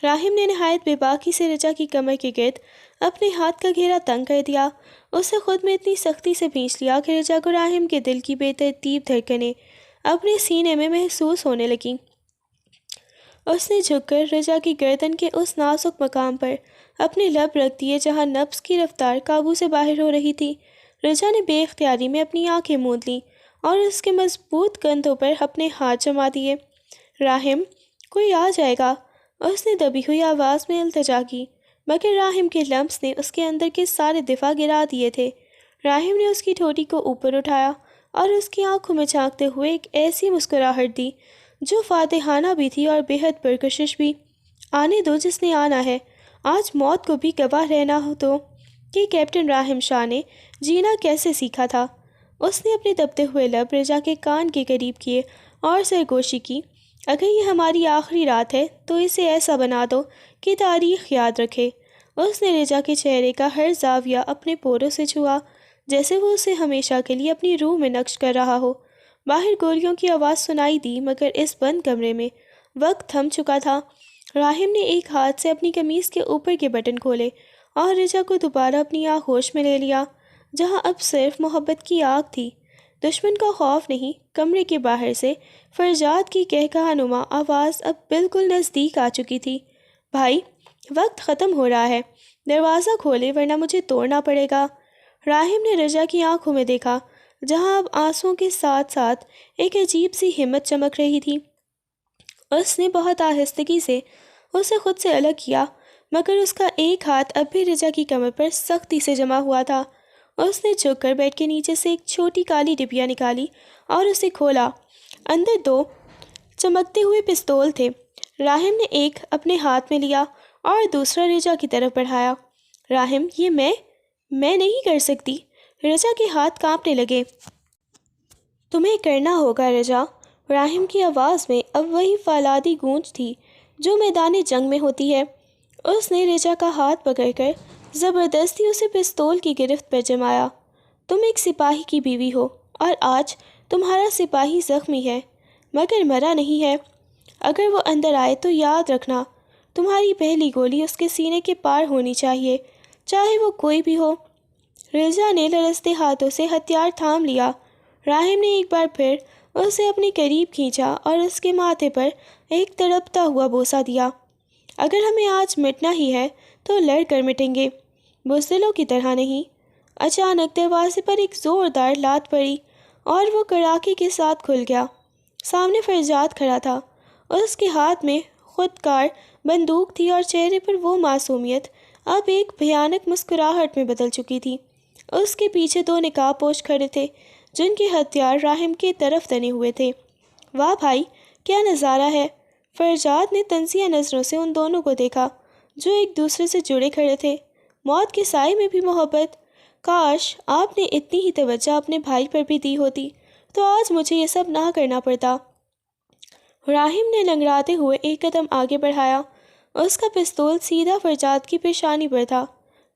راہم نے نہایت بے باکی سے رجا کی کمر کے گرد اپنے ہاتھ کا گھیرا تنگ کر دیا۔ اسے خود میں اتنی سختی سے کھینچ لیا کہ رجا کو راہم کے دل کی بے ترتیب دھڑکنیں اپنے سینے میں محسوس ہونے لگیں۔ اس نے جھک کر رجا کی گردن کے اس نازک مقام پر اپنے لب رکھ دیے جہاں نبض کی رفتار قابو سے باہر ہو رہی تھی۔ رجا نے بے اختیاری میں اپنی آنکھیں موند لیں اور اس کے مضبوط کندھوں پر اپنے ہاتھ جما دیے۔ راہم، کوئی آ جائے گا، اس نے دبی ہوئی آواز میں التجا کی، مگر راہم کے لمس نے اس کے اندر کے سارے دفاع گرا دیے تھے۔ راہم نے اس کی ٹھوٹی کو اوپر اٹھایا اور اس کی آنکھوں میں جھانکتے ہوئے ایک ایسی مسکراہٹ دی جو فاتحانہ بھی تھی اور بے حد پرکشش بھی۔ آنے دو جس نے آنا ہے، آج موت کو بھی گواہ رہنا ہو تو کہ کیپٹن راہم شاہ نے جینا کیسے سیکھا تھا۔ اس نے اپنے دبتے ہوئے لب رجا کے کان کے قریب کیے اور سرگوشی کی، اگر یہ ہماری آخری رات ہے تو اسے ایسا بنا دو کہ تاریخ یاد رکھے۔ اس نے رجا کے چہرے کا ہر زاویہ اپنے پوروں سے چھوا، جیسے وہ اسے ہمیشہ کے لیے اپنی روح میں نقش کر رہا ہو۔ باہر گولیوں کی آواز سنائی دی، مگر اس بند کمرے میں وقت تھم چکا تھا۔ راہم نے ایک ہاتھ سے اپنی قمیص کے اوپر کے بٹن کھولے اور رجا کو دوبارہ اپنی آغوش میں لے لیا، جہاں اب صرف محبت کی آگ تھی، دشمن کا خوف نہیں۔ کمرے کے باہر سے فرجاد کی کہکہا نما آواز اب بالکل نزدیک آ چکی تھی۔ بھائی، وقت ختم ہو رہا ہے، دروازہ کھولے ورنہ مجھے توڑنا پڑے گا۔ راہم نے رجا کی آنکھوں میں دیکھا، جہاں اب آنسوؤں کے ساتھ ساتھ ایک عجیب سی ہمت چمک رہی تھی۔ اس نے بہت آہستگی سے اسے خود سے الگ کیا، مگر اس کا ایک ہاتھ اب بھی رجا کی کمر پر سختی سے جما ہوا تھا۔ اس نے جھک کر بیڈ کے نیچے سے ایک چھوٹی کالی ڈبیا نکالی اور اسے کھولا۔ اندر دو چمکتے ہوئے پستول تھے۔ راہم نے ایک اپنے ہاتھ میں لیا اور دوسرا رجا کی طرف بڑھایا۔ راہم، یہ میں نہیں کر سکتی۔ رجا کے ہاتھ کانپنے لگے۔ تمہیں کرنا ہوگا رجا۔ راہم کی آواز میں اب وہی فولادی گونج تھی جو میدان جنگ میں ہوتی ہے۔ اس نے رجا کا ہاتھ پکڑ کر زبردستی اسے پستول کی گرفت پر جمایا۔ تم ایک سپاہی کی بیوی ہو اور آج تمہارا سپاہی زخمی ہے، مگر مرا نہیں ہے۔ اگر وہ اندر آئے تو یاد رکھنا، تمہاری پہلی گولی اس کے سینے کے پار ہونی چاہیے، چاہے وہ کوئی بھی ہو۔ رجا نے لرزتے ہاتھوں سے ہتھیار تھام لیا۔ راہم نے ایک بار پھر اسے اپنے قریب کھینچا اور اس کے ماتھے پر ایک تڑپتا ہوا بوسہ دیا۔ اگر ہمیں آج مٹنا ہی ہے تو لڑ کر مٹیں گے، بزدلوں کی طرح نہیں۔ اچانک دروازے پر ایک زوردار لات پڑی اور وہ کڑاکے کے ساتھ کھل گیا۔ سامنے فرجاد کھڑا تھا۔ اس کے ہاتھ میں خودکار بندوق تھی اور چہرے پر وہ معصومیت اب ایک بھیانک مسکراہٹ میں بدل چکی تھی۔ اس کے پیچھے دو نقاب پوش کھڑے تھے جن کے ہتھیار راہم کے طرف تنے ہوئے تھے۔ واہ بھائی، کیا نظارہ ہے! فرجاد نے تنزیہ نظروں سے ان دونوں کو دیکھا جو ایک دوسرے سے جڑے کھڑے تھے، موت کے سائے میں بھی محبت۔ کاش آپ نے اتنی ہی توجہ اپنے بھائی پر بھی دی ہوتی تو آج مجھے یہ سب نہ کرنا پڑتا۔ راہم نے لنگڑاتے ہوئے ایک قدم آگے بڑھایا۔ اس کا پستول سیدھا فرجاد کی پیشانی پر تھا۔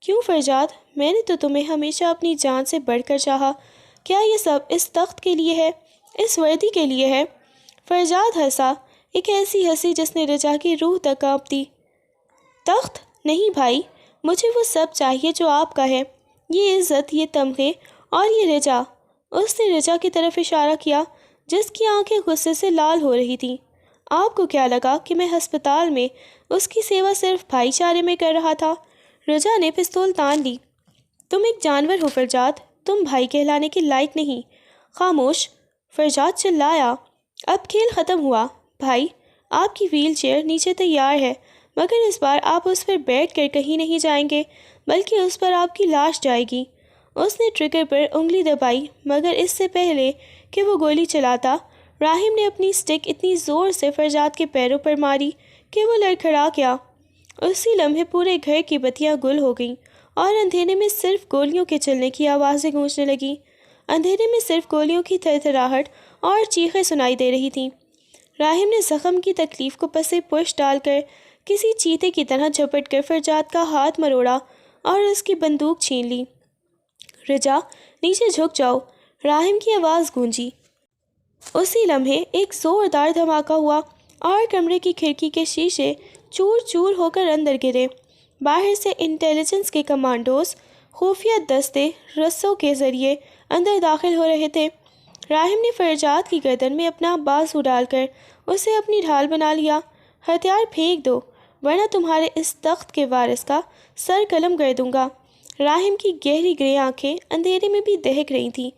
کیوں فرجاد، میں نے تو تمہیں ہمیشہ اپنی جان سے بڑھ کر چاہا۔ کیا یہ سب اس تخت کے لیے ہے، اس وردی کے لیے ہے؟ فرجاد ہنسا، ایک ایسی ہنسی جس نے رجا کی روح تک کانپ دی۔ تخت نہیں بھائی، مجھے وہ سب چاہیے جو آپ کا ہے، یہ عزت، یہ تمغے اور یہ رجا۔ اس نے رجا کی طرف اشارہ کیا جس کی آنکھیں غصے سے لال ہو رہی تھیں۔ آپ کو کیا لگا کہ میں ہسپتال میں اس کی سیوا صرف بھائی چارے میں کر رہا تھا؟ رجا نے پستول تان لی۔ تم ایک جانور ہو فرجاد، تم بھائی کہلانے کے لائق نہیں۔ خاموش، فرجاد چلایا۔ اب کھیل ختم ہوا۔ بھائی، آپ کی ویل چیئر نیچے تیار ہے، مگر اس بار آپ اس پر بیٹھ کر کہیں نہیں جائیں گے بلکہ اس پر آپ کی لاش جائے گی۔ اس نے ٹریگر پر انگلی دبائی مگر اس سے پہلے کہ وہ گولی چلاتا راہم نے اپنی سٹک اتنی زور سے فرجاد کے پیروں پر ماری کہ وہ لڑکھڑا گیا۔ اسی لمحے پورے گھر کی بتیاں گل ہو گئیں اور اندھیرے میں صرف گولیوں کے چلنے کی آوازیں گونجنے لگیں۔ اندھیرے میں صرف گولیوں کی تھرتھراہٹ اور چیخیں سنائی دے رہی تھیں۔ راہم نے زخم کی تکلیف کو پس پش ڈال کر کسی چیتے کی طرح جھپٹ کر فرجاد کا ہاتھ مروڑا اور اس کی بندوق چھین لی۔ رجا، نیچے جھک جاؤ، راہم کی آواز گونجی۔ اسی لمحے ایک زوردار دھماکہ ہوا اور کمرے کی کھڑکی کے شیشے چور چور ہو کر اندر گرے۔ باہر سے انٹیلیجنس کے کمانڈوز خفیہ دستے رسوں کے ذریعے اندر داخل ہو رہے تھے۔ راہم نے فرجاد کی گردن میں اپنا بازو ڈال کر اسے اپنی ڈھال بنا لیا۔ ہتھیار پھینک دو ورنہ تمہارے اس تخت کے وارث کا سر قلم کر دوں گا۔ راہم کی گہری گرے آنکھیں اندھیرے میں بھی دہک رہی تھیں۔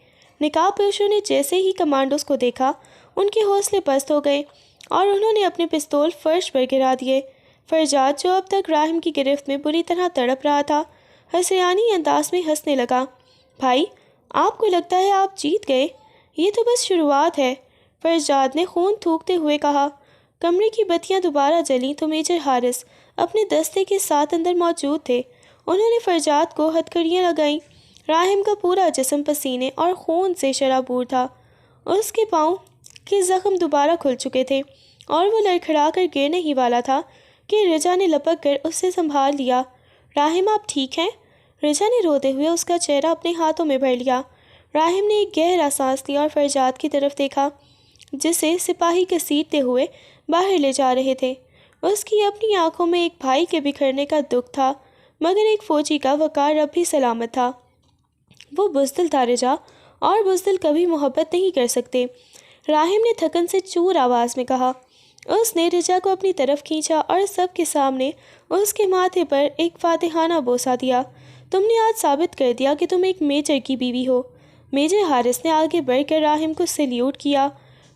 نقاب پوشوں نے جیسے ہی کمانڈوز کو دیکھا ان کے حوصلے پست ہو گئے اور انہوں نے اپنے پستول فرش پر گرا دیے۔ فرجاد جو اب تک راہم کی گرفت میں بری طرح تڑپ رہا تھا حسیانی انداز میں ہنسنے لگا۔ بھائی، آپ کو لگتا ہے آپ جیت گئے؟ یہ تو بس شروعات ہے، فرجاد نے خون تھوکتے ہوئے کہا۔ کمرے کی بتیاں دوبارہ جلیں تو میجر ہارس اپنے دستے کے ساتھ اندر موجود تھے۔ انہوں نے فرجاد کو ہتھکڑیاں لگائیں۔ راہم کا پورا جسم پسینے اور خون سے شرابور تھا۔ اس کے پاؤں کے زخم دوبارہ کھل چکے تھے اور وہ لڑکھڑا کر گرنے ہی والا تھا کہ رجا نے لپک کر اسے سنبھال لیا۔ راہم، آپ ٹھیک ہیں؟ رجا نے روتے ہوئے اس کا چہرہ اپنے ہاتھوں میں بھر لیا۔ راہم نے ایک گہرا سانس لیا اور فرجاد کی طرف دیکھا جسے سپاہی گھسیٹتے ہوئے باہر لے جا رہے تھے۔ اس کی اپنی آنکھوں میں ایک بھائی کے بکھرنے کا دکھ تھا مگر ایک فوجی کا وقار اب بھی سلامت تھا۔ وہ بزدل تھا رجا، اور بزدل کبھی محبت نہیں کر سکتے، راہم نے تھکن سے چور آواز میں کہا۔ اس نے رجا کو اپنی طرف کھینچا اور سب کے سامنے اس کے ماتھے پر ایک فاتحانہ بوسہ دیا۔ تم نے آج ثابت کر دیا کہ تم ایک میجر کی بیوی ہو۔ میجر ہارس نے آگے بڑھ کر راہم کو سلیوٹ کیا۔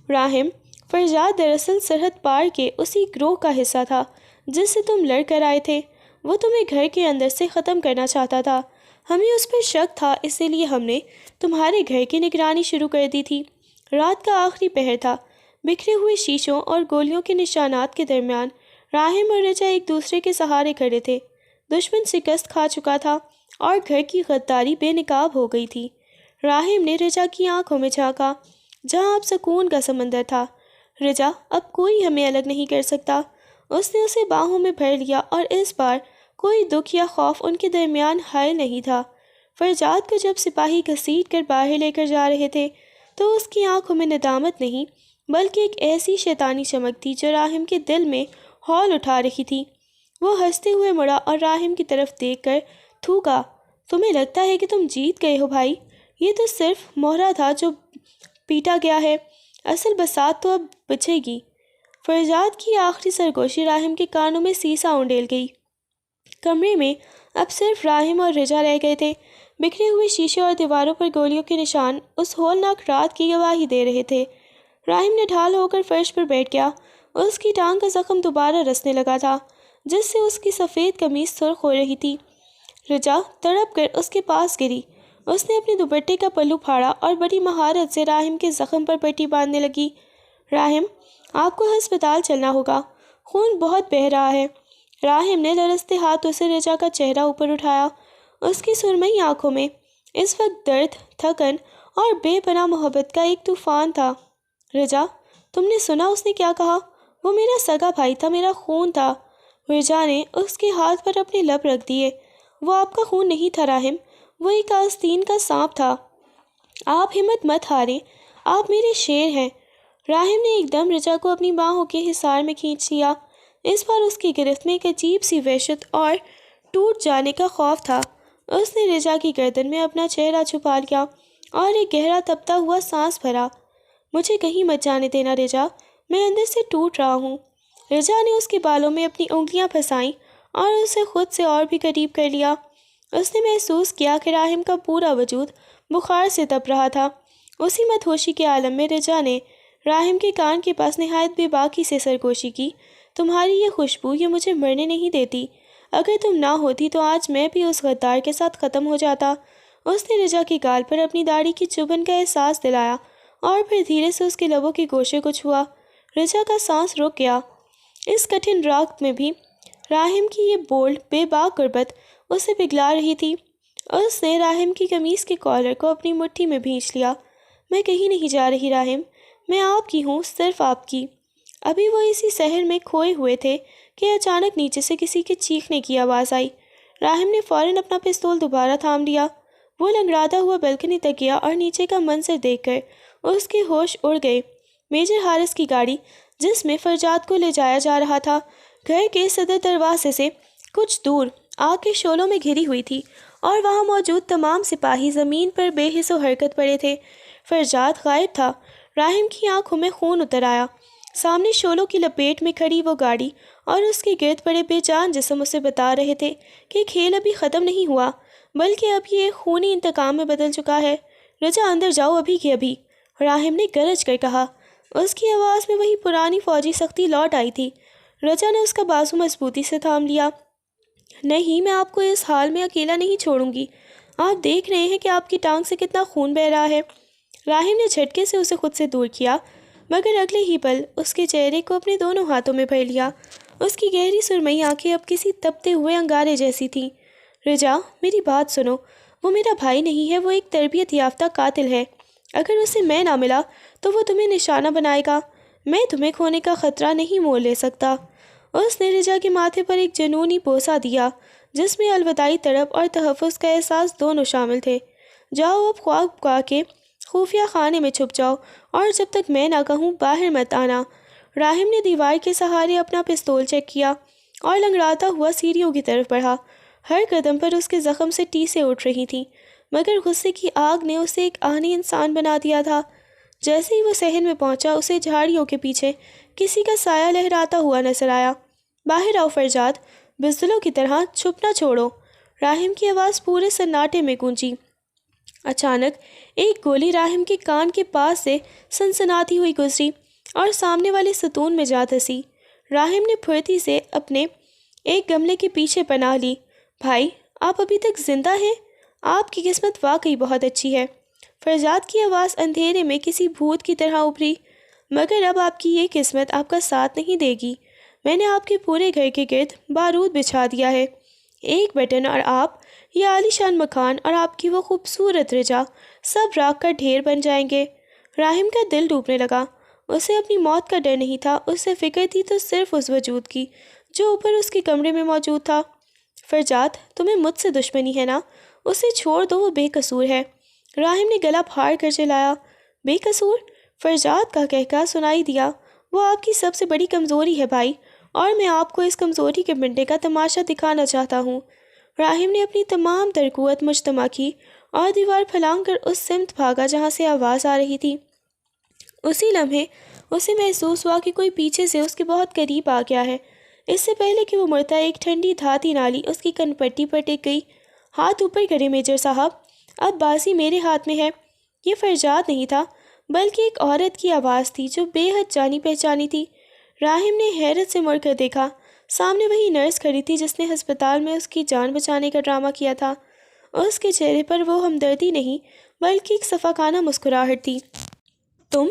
راہم، فرجاد دراصل سرحد پار کے اسی گروہ کا حصہ تھا جس سے تم لڑ کر آئے تھے۔ وہ تمہیں گھر کے اندر سے ختم کرنا چاہتا تھا۔ ہمیں اس پر شک تھا، اسی لیے ہم نے تمہارے گھر کی نگرانی شروع کر دی تھی۔ رات کا آخری پہر تھا۔ بکھرے ہوئے شیشوں اور گولیوں کے نشانات کے درمیان راہم اور رجا ایک دوسرے کے سہارے کھڑے تھے۔ دشمن شکست کھا چکا تھا اور گھر کی غداری بے نقاب ہو گئی تھی۔ راہم نے رجا کی آنکھوں میں جھانکا جہاں اب سکون کا سمندر تھا۔ رجا، اب کوئی ہمیں الگ نہیں کر سکتا۔ اس نے اسے باہوں میں بھر لیا اور اس بار کوئی دکھ یا خوف ان کے درمیان حائل نہیں تھا۔ فرجاد کو جب سپاہی گھسیٹ کر باہر لے کر جا رہے تھے تو اس کی آنکھوں میں ندامت نہیں بلکہ ایک ایسی شیطانی چمک تھی جو راہم کے دل میں ہول اٹھا رہی تھی۔ وہ ہنستے ہوئے مڑا اور راہم کی طرف دیکھ کر تھوکا، تمہیں لگتا ہے کہ تم جیت گئے ہو بھائی؟ یہ تو صرف مہرہ تھا جو پیٹا گیا ہے، اصل بساط تو اب بچے گی۔ فرجاد کی آخری سرگوشی راہم کے کانوں میں سیسا اونڈیل گئی۔ کمرے میں اب صرف راہم اور رجا رہ گئے تھے۔ بکھرے ہوئے شیشے اور دیواروں پر گولیوں کے نشان اس ہولناک رات کی گواہی دے رہے تھے۔ راہم نے ڈھال ہو کر فرش پر بیٹھ گیا۔ اس کی ٹانگ کا زخم دوبارہ رسنے لگا تھا جس سے اس کی سفید قمیص سرخ ہو رہی تھی۔ رجا تڑپ کر اس کے پاس گری۔ اس نے اپنے دوپٹے کا پلو پھاڑا اور بڑی مہارت سے راہم کے زخم پر پٹی باندھنے لگی۔ راہم، آپ کو ہسپتال چلنا ہوگا، خون بہت بہہ رہا ہے۔ راہم نے لرزتے ہاتھوں سے رجا کا چہرہ اوپر اٹھایا۔ اس کی سرمئی آنکھوں میں اس وقت درد، تھکن اور بے پناہ محبت کا ایک طوفان تھا۔ رجا، تم نے سنا اس نے کیا کہا؟ وہ میرا سگا بھائی تھا، میرا خون تھا۔ رجا نے اس کے ہاتھ پر اپنے لب رکھ دیے۔ وہ آپ کا خون نہیں تھا راہم، وہ ایک آستین کا سانپ تھا۔ آپ ہمت مت ہاریں، آپ میرے شیر ہیں۔ راہم نے ایک دم رجا کو اپنی باہوں کے حصار میں کھینچ لیا۔ اس بار اس کی گرفت میں ایک عجیب سی وحشت اور ٹوٹ جانے کا خوف تھا۔ اس نے رجا کی گردن میں اپنا چہرہ چھپا لیا اور ایک گہرا تپتا ہوا سانس بھرا۔ مجھے کہیں مت جانے دینا رجا، میں اندر سے ٹوٹ رہا ہوں۔ رجا نے اس کے بالوں میں اپنی انگلیاں پھنسائیں اور اسے خود سے اور بھی قریب کر لیا۔ اس نے محسوس کیا کہ راہم کا پورا وجود بخار سے تپ رہا تھا۔ اسی مدہوشی کے عالم میں رجا نے راہم کے کان کے پاس نہایت بے باکی سے سرگوشی کی تمہاری یہ خوشبو یہ مجھے مرنے نہیں دیتی۔ اگر تم نہ ہوتی تو آج میں بھی اس غدار کے ساتھ ختم ہو جاتا۔ اس نے رجا کی گال پر اپنی داڑھی کی چبھن کا احساس دلایا اور پھر دھیرے سے اس کے لبوں کے گوشے کو چھوا۔ رجا کا سانس رک گیا۔ اس کٹھن رات میں بھی راہم کی یہ بولڈ بے باک غربت اسے پگھلا رہی تھی۔ اس نے راہم کی قمیص کے کالر کو اپنی مٹھی میں بھینچ لیا۔ میں کہیں نہیں جا رہی راہم، میں آپ کی ہوں، صرف آپ کی۔ ابھی وہ اسی سحر میں کھوئے ہوئے تھے کہ اچانک نیچے سے کسی کے چیخنے کی آواز آئی۔ راہم نے فوراً اپنا پستول دوبارہ تھام لیا۔ وہ لنگڑاتا ہوا بلکنی تک گیا اور نیچے کا منظر دیکھ کر اس کے ہوش اڑ گئے۔ میجر ہارس کی گاڑی جس میں فرجاد کو لے جایا جا رہا تھا گھر کے صدر دروازے سے کچھ دور آگ کے شعلوں میں گھری ہوئی تھی اور وہاں موجود تمام سپاہی زمین پر بے حس و حرکت پڑے تھے۔ فرجاد غائب تھا۔ راہم کی آنکھوں میں خون اتر آیا۔ سامنے شعلوں کی لپیٹ میں کھڑی وہ گاڑی اور اس کے گرد پڑے بے جان جسم اسے بتا رہے تھے کہ کھیل ابھی ختم نہیں ہوا بلکہ اب یہ خونی انتقام میں بدل چکا ہے۔ رجا اندر جاؤ ابھی کی ابھی، راہم نے گرج کر کہا۔ اس کی آواز میں وہی پرانی فوجی سختی لوٹ آئی تھی۔ رجا نے اس کا بازو مضبوطی سے تھام لیا۔ نہیں، میں آپ کو اس حال میں اکیلا نہیں چھوڑوں گی۔ آپ دیکھ رہے ہیں کہ آپ کی ٹانگ سے کتنا خون بہہ رہا ہے۔ راہم نے جھٹکے سے اسے خود سے دور کیا مگر اگلے ہی پل اس کے چہرے کو اپنے دونوں ہاتھوں میں بھر لیا۔ اس کی گہری سرمئی آنکھیں اب کسی تپتے ہوئے انگارے جیسی تھیں۔ رجا، میری بات سنو، وہ میرا بھائی نہیں ہے، وہ ایک تربیت یافتہ قاتل ہے۔ اگر اسے میں نہ ملا تو وہ تمہیں نشانہ بنائے گا۔ میں تمہیں کھونے کا خطرہ نہیں مول لے سکتا۔ اس نے رجا کے ماتھے پر ایک جنونی بوسہ دیا جس میں الوداعی طڑپ اور تحفظ کا احساس دونوں شامل تھے۔ جاؤ اب خواب کا کے خفیہ خانے میں چھپ جاؤ اور جب تک میں نہ کہوں باہر مت آنا۔ راہم نے دیوار کے سہارے اپنا پستول چیک کیا اور لنگڑاتا ہوا سیڑھیوں کی طرف بڑھا۔ ہر قدم پر اس کے زخم سے ٹیسیں اٹھ رہی تھیں مگر غصے کی آگ نے اسے ایک آہنی انسان بنا دیا تھا۔ جیسے ہی وہ صحن میں پہنچا اسے جھاڑیوں کے پیچھے کسی کا سایہ لہراتا ہوا نظر آیا۔ باہر آؤ فرجاد، بزدلوں کی طرح چھپنا چھوڑو۔ راہم کی آواز پورے سناٹے میں گونجی۔ اچانک ایک گولی راہم کے کان کے پاس سے سنسناتی ہوئی گزری اور سامنے والے ستون میں جا دھسی۔ راہم نے پھرتی سے اپنے ایک گملے کے پیچھے پناہ لی۔ بھائی، آپ ابھی تک زندہ ہیں؟ آپ کی قسمت واقعی بہت اچھی ہے۔ فرزاد کی آواز اندھیرے میں کسی بھوت کی طرح ابھری۔ مگر اب آپ کی یہ قسمت آپ کا ساتھ نہیں دے گی۔ میں نے آپ کے پورے گھر کے گرد بارود بچھا دیا ہے۔ ایک بٹن اور آپ، یہ عالی شان مکان اور آپ کی وہ خوبصورت رجا سب راکھ کا ڈھیر بن جائیں گے۔ راہم کا دل ڈوبنے لگا۔ اسے اپنی موت کا ڈر نہیں تھا، اسے فکر تھی تو صرف اس وجود کی جو اوپر اس کے کمرے میں موجود تھا۔ فرجاد، تمہیں مجھ سے دشمنی ہے نا؟ اسے چھوڑ دو، وہ بے قصور ہے۔ راہم نے گلا پھاڑ کر چلایا۔ بے قصور؟ فرجاد کا کہکہا سنائی دیا۔ وہ آپ کی سب سے بڑی کمزوری ہے بھائی، اور میں آپ کو اس کمزوری کے بننے کا تماشا دکھانا چاہتا ہوں۔ راہم نے اپنی تمام تر قوت مجتمع کی اور دیوار پھلانگ کر اس سمت بھاگا جہاں سے آواز آ رہی تھی۔ اسی لمحے اسے محسوس ہوا کہ کوئی پیچھے سے اس کے بہت قریب آ گیا ہے۔ اس سے پہلے کہ وہ مرتا ایک ٹھنڈی دھاتی نالی اس کی کن پٹی پر ٹک گئی۔ ہاتھ اوپر کرے میجر صاحب، اب بازی میرے ہاتھ میں ہے۔ یہ فرجاد نہیں تھا بلکہ ایک عورت کی آواز تھی جو بے حد جانی پہچانی تھی۔ راہم نے حیرت سے مڑ کر دیکھا۔ سامنے وہی نرس کھڑی تھی جس نے ہسپتال میں اس کی جان بچانے کا ڈرامہ کیا تھا۔ اس کے چہرے پر وہ ہمدردی نہیں بلکہ ایک صفاقانہ مسکراہٹ تھی۔ تم؟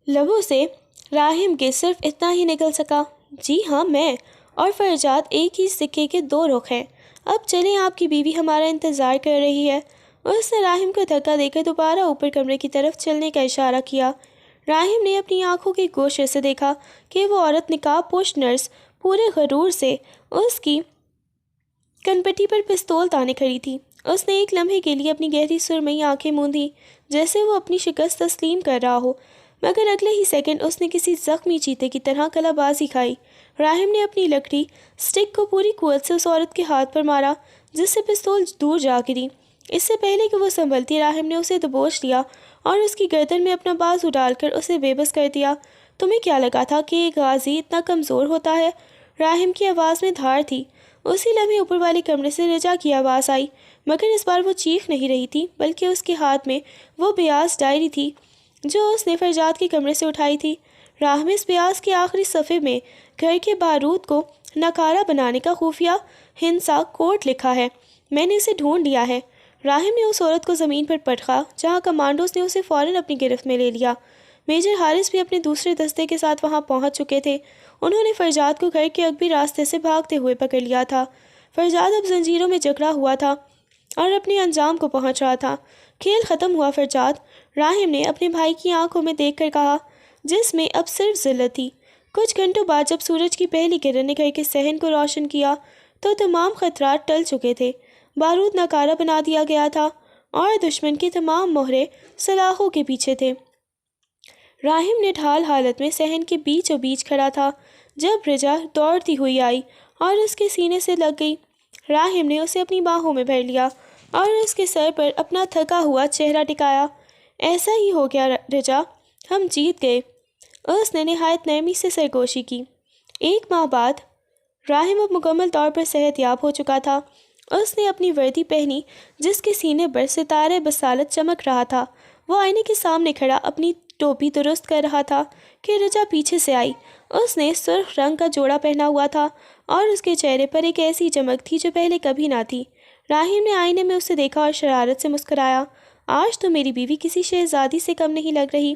لبوں سے راہم کے صرف اتنا ہی نکل سکا۔ جی ہاں، میں اور فرجاد ایک ہی سکے کے دو رخ ہیں۔ اب چلیں، آپ کی بیوی ہمارا انتظار کر رہی ہے۔ اس نے راہم کو دھکا دے کر دوبارہ اوپر کمرے کی طرف چلنے کا اشارہ کیا۔ راہم نے اپنی آنکھوں کے گوشے سے دیکھا کہ وہ عورت نقاب پوش نرس پورے غرور سے اس کی کنپٹی پر پستول تانے کھڑی تھی۔ اس نے ایک لمحے کے لیے اپنی گہری سرمئی آنکھیں موندی جیسے وہ اپنی شکست تسلیم کر رہا ہو، مگر اگلے ہی سیکنڈ اس نے کسی زخمی چیتے کی طرح کلا بازی کھائی۔ راہم نے اپنی لکڑی سٹک کو پوری قوت سے اس عورت کے ہاتھ پر مارا جس سے پستول دور جا گری۔ اس سے پہلے کہ وہ سنبھلتی، راہم نے اسے دبوچ لیا اور اس کی گردن میں اپنا بازو ڈال کر اسے بے بس کر دیا۔ تمہیں کیا لگا تھا کہ ایک غازی اتنا کمزور ہوتا ہے؟ راہم کی آواز میں دھار تھی۔ اسی لمحے اوپر والے کمرے سے رجا کی آواز آئی، مگر اس بار وہ چیخ نہیں رہی تھی بلکہ اس کے ہاتھ میں وہ بیاس ڈائری تھی جو اس نے فرجاد کے کمرے سے اٹھائی تھی۔ راہم، اس بیاس کے آخری صفحے میں گھر کے بارود کو ناکارہ بنانے کا خفیہ ہندسہ کوڈ لکھا ہے۔ میں نے اسے ڈھونڈ لیا ہے۔ راہم نے اس عورت کو زمین پر پٹخا جہاں کمانڈوز نے اسے فوراً اپنی گرفت میں لے لیا۔ میجر حارث بھی اپنے دوسرے دستے کے ساتھ وہاں پہنچ چکے تھے۔ انہوں نے فرجاد کو گھر کے عقبی راستے سے بھاگتے ہوئے پکڑ لیا تھا۔ فرجاد اب زنجیروں میں جکڑا ہوا تھا اور اپنے انجام کو پہنچ رہا تھا۔ کھیل ختم ہوا فرجاد، راہم نے اپنے بھائی کی آنکھوں میں دیکھ کر کہا، جس میں اب صرف ذلت تھی۔ کچھ گھنٹوں بعد جب سورج کی پہلی کرن نے گھر کے صحن کو روشن کیا تو تمام خطرات ٹل چکے تھے۔ بارود ناکارہ بنا دیا گیا تھا اور دشمن کے تمام مہرے سلاخوں کے پیچھے تھے۔ راہم نے ڈھال حالت میں صحن کے بیچوں بیچ کھڑا تھا جب رجا دوڑتی ہوئی آئی اور اس کے سینے سے لگ گئی۔ راہم نے اسے اپنی باہوں میں بھر لیا اور اس کے سر پر اپنا تھکا ہوا چہرہ ٹکایا۔ ایسا ہی ہو گیا رجا، ہم جیت گئے۔ اس نے نہایت نرمی سے سرگوشی کی۔ 1 ماہ بعد راہم اب مکمل طور پر صحت یاب ہو چکا تھا۔ اس نے اپنی وردی پہنی جس کے سینے پر ستارہ بصالت چمک رہا تھا۔ وہ آئینے کے سامنے کھڑا اپنی ٹوپی درست کر رہا تھا کہ رجا پیچھے سے آئی۔ اس نے سرخ رنگ کا جوڑا پہنا ہوا تھا اور اس کے چہرے پر ایک ایسی چمک تھی جو پہلے کبھی نہ تھی۔ راہم نے آئینے میں اسے دیکھا اور شرارت سے مسکرایا۔ آج تو میری بیوی کسی شہزادی سے کم نہیں لگ رہی۔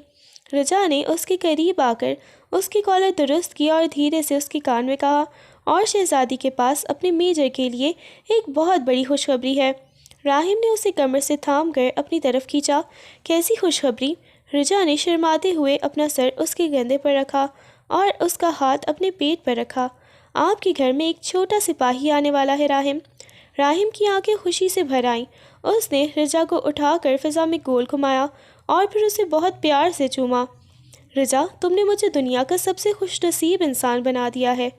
رجا نے اس کے قریب آ کر اس کی کالر درست کی اور دھیرے سے اس کے کان میں کہا، اور شہزادی کے پاس اپنے میجر کے لیے ایک بہت بڑی خوشخبری ہے۔ راہم نے اسے کمر سے تھام کر اپنی طرف کھینچا۔ کیسی خوشخبری؟ رجا نے شرماتے ہوئے اپنا سر اس کے گردے پر رکھا اور اس کا ہاتھ اپنے پیٹ پر رکھا۔ آپ کے گھر میں ایک چھوٹا سپاہی آنے والا ہے راہم۔ راہم کی آنکھیں خوشی سے بھر آئیں۔ اس نے رجا کو اٹھا کر فضا میں گول گھمایا اور پھر اسے بہت پیار سے چوما۔ رجا، تم نے مجھے دنیا کا سب سے خوش نصیب انسان بنا دیا ہے۔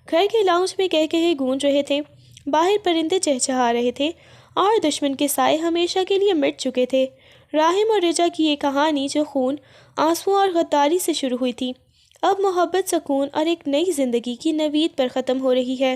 گھر کے لاؤنج میں کہے گونج رہے تھے، باہر پرندے چہچہا رہے تھے اور دشمن کے سائے ہمیشہ کے لیے مٹ چکے تھے۔ راہم اور رجا کی یہ کہانی جو خون، آنسوؤں اور غداری سے شروع ہوئی تھی، اب محبت، سکون اور ایک نئی زندگی کی نوید پر ختم ہو رہی ہے۔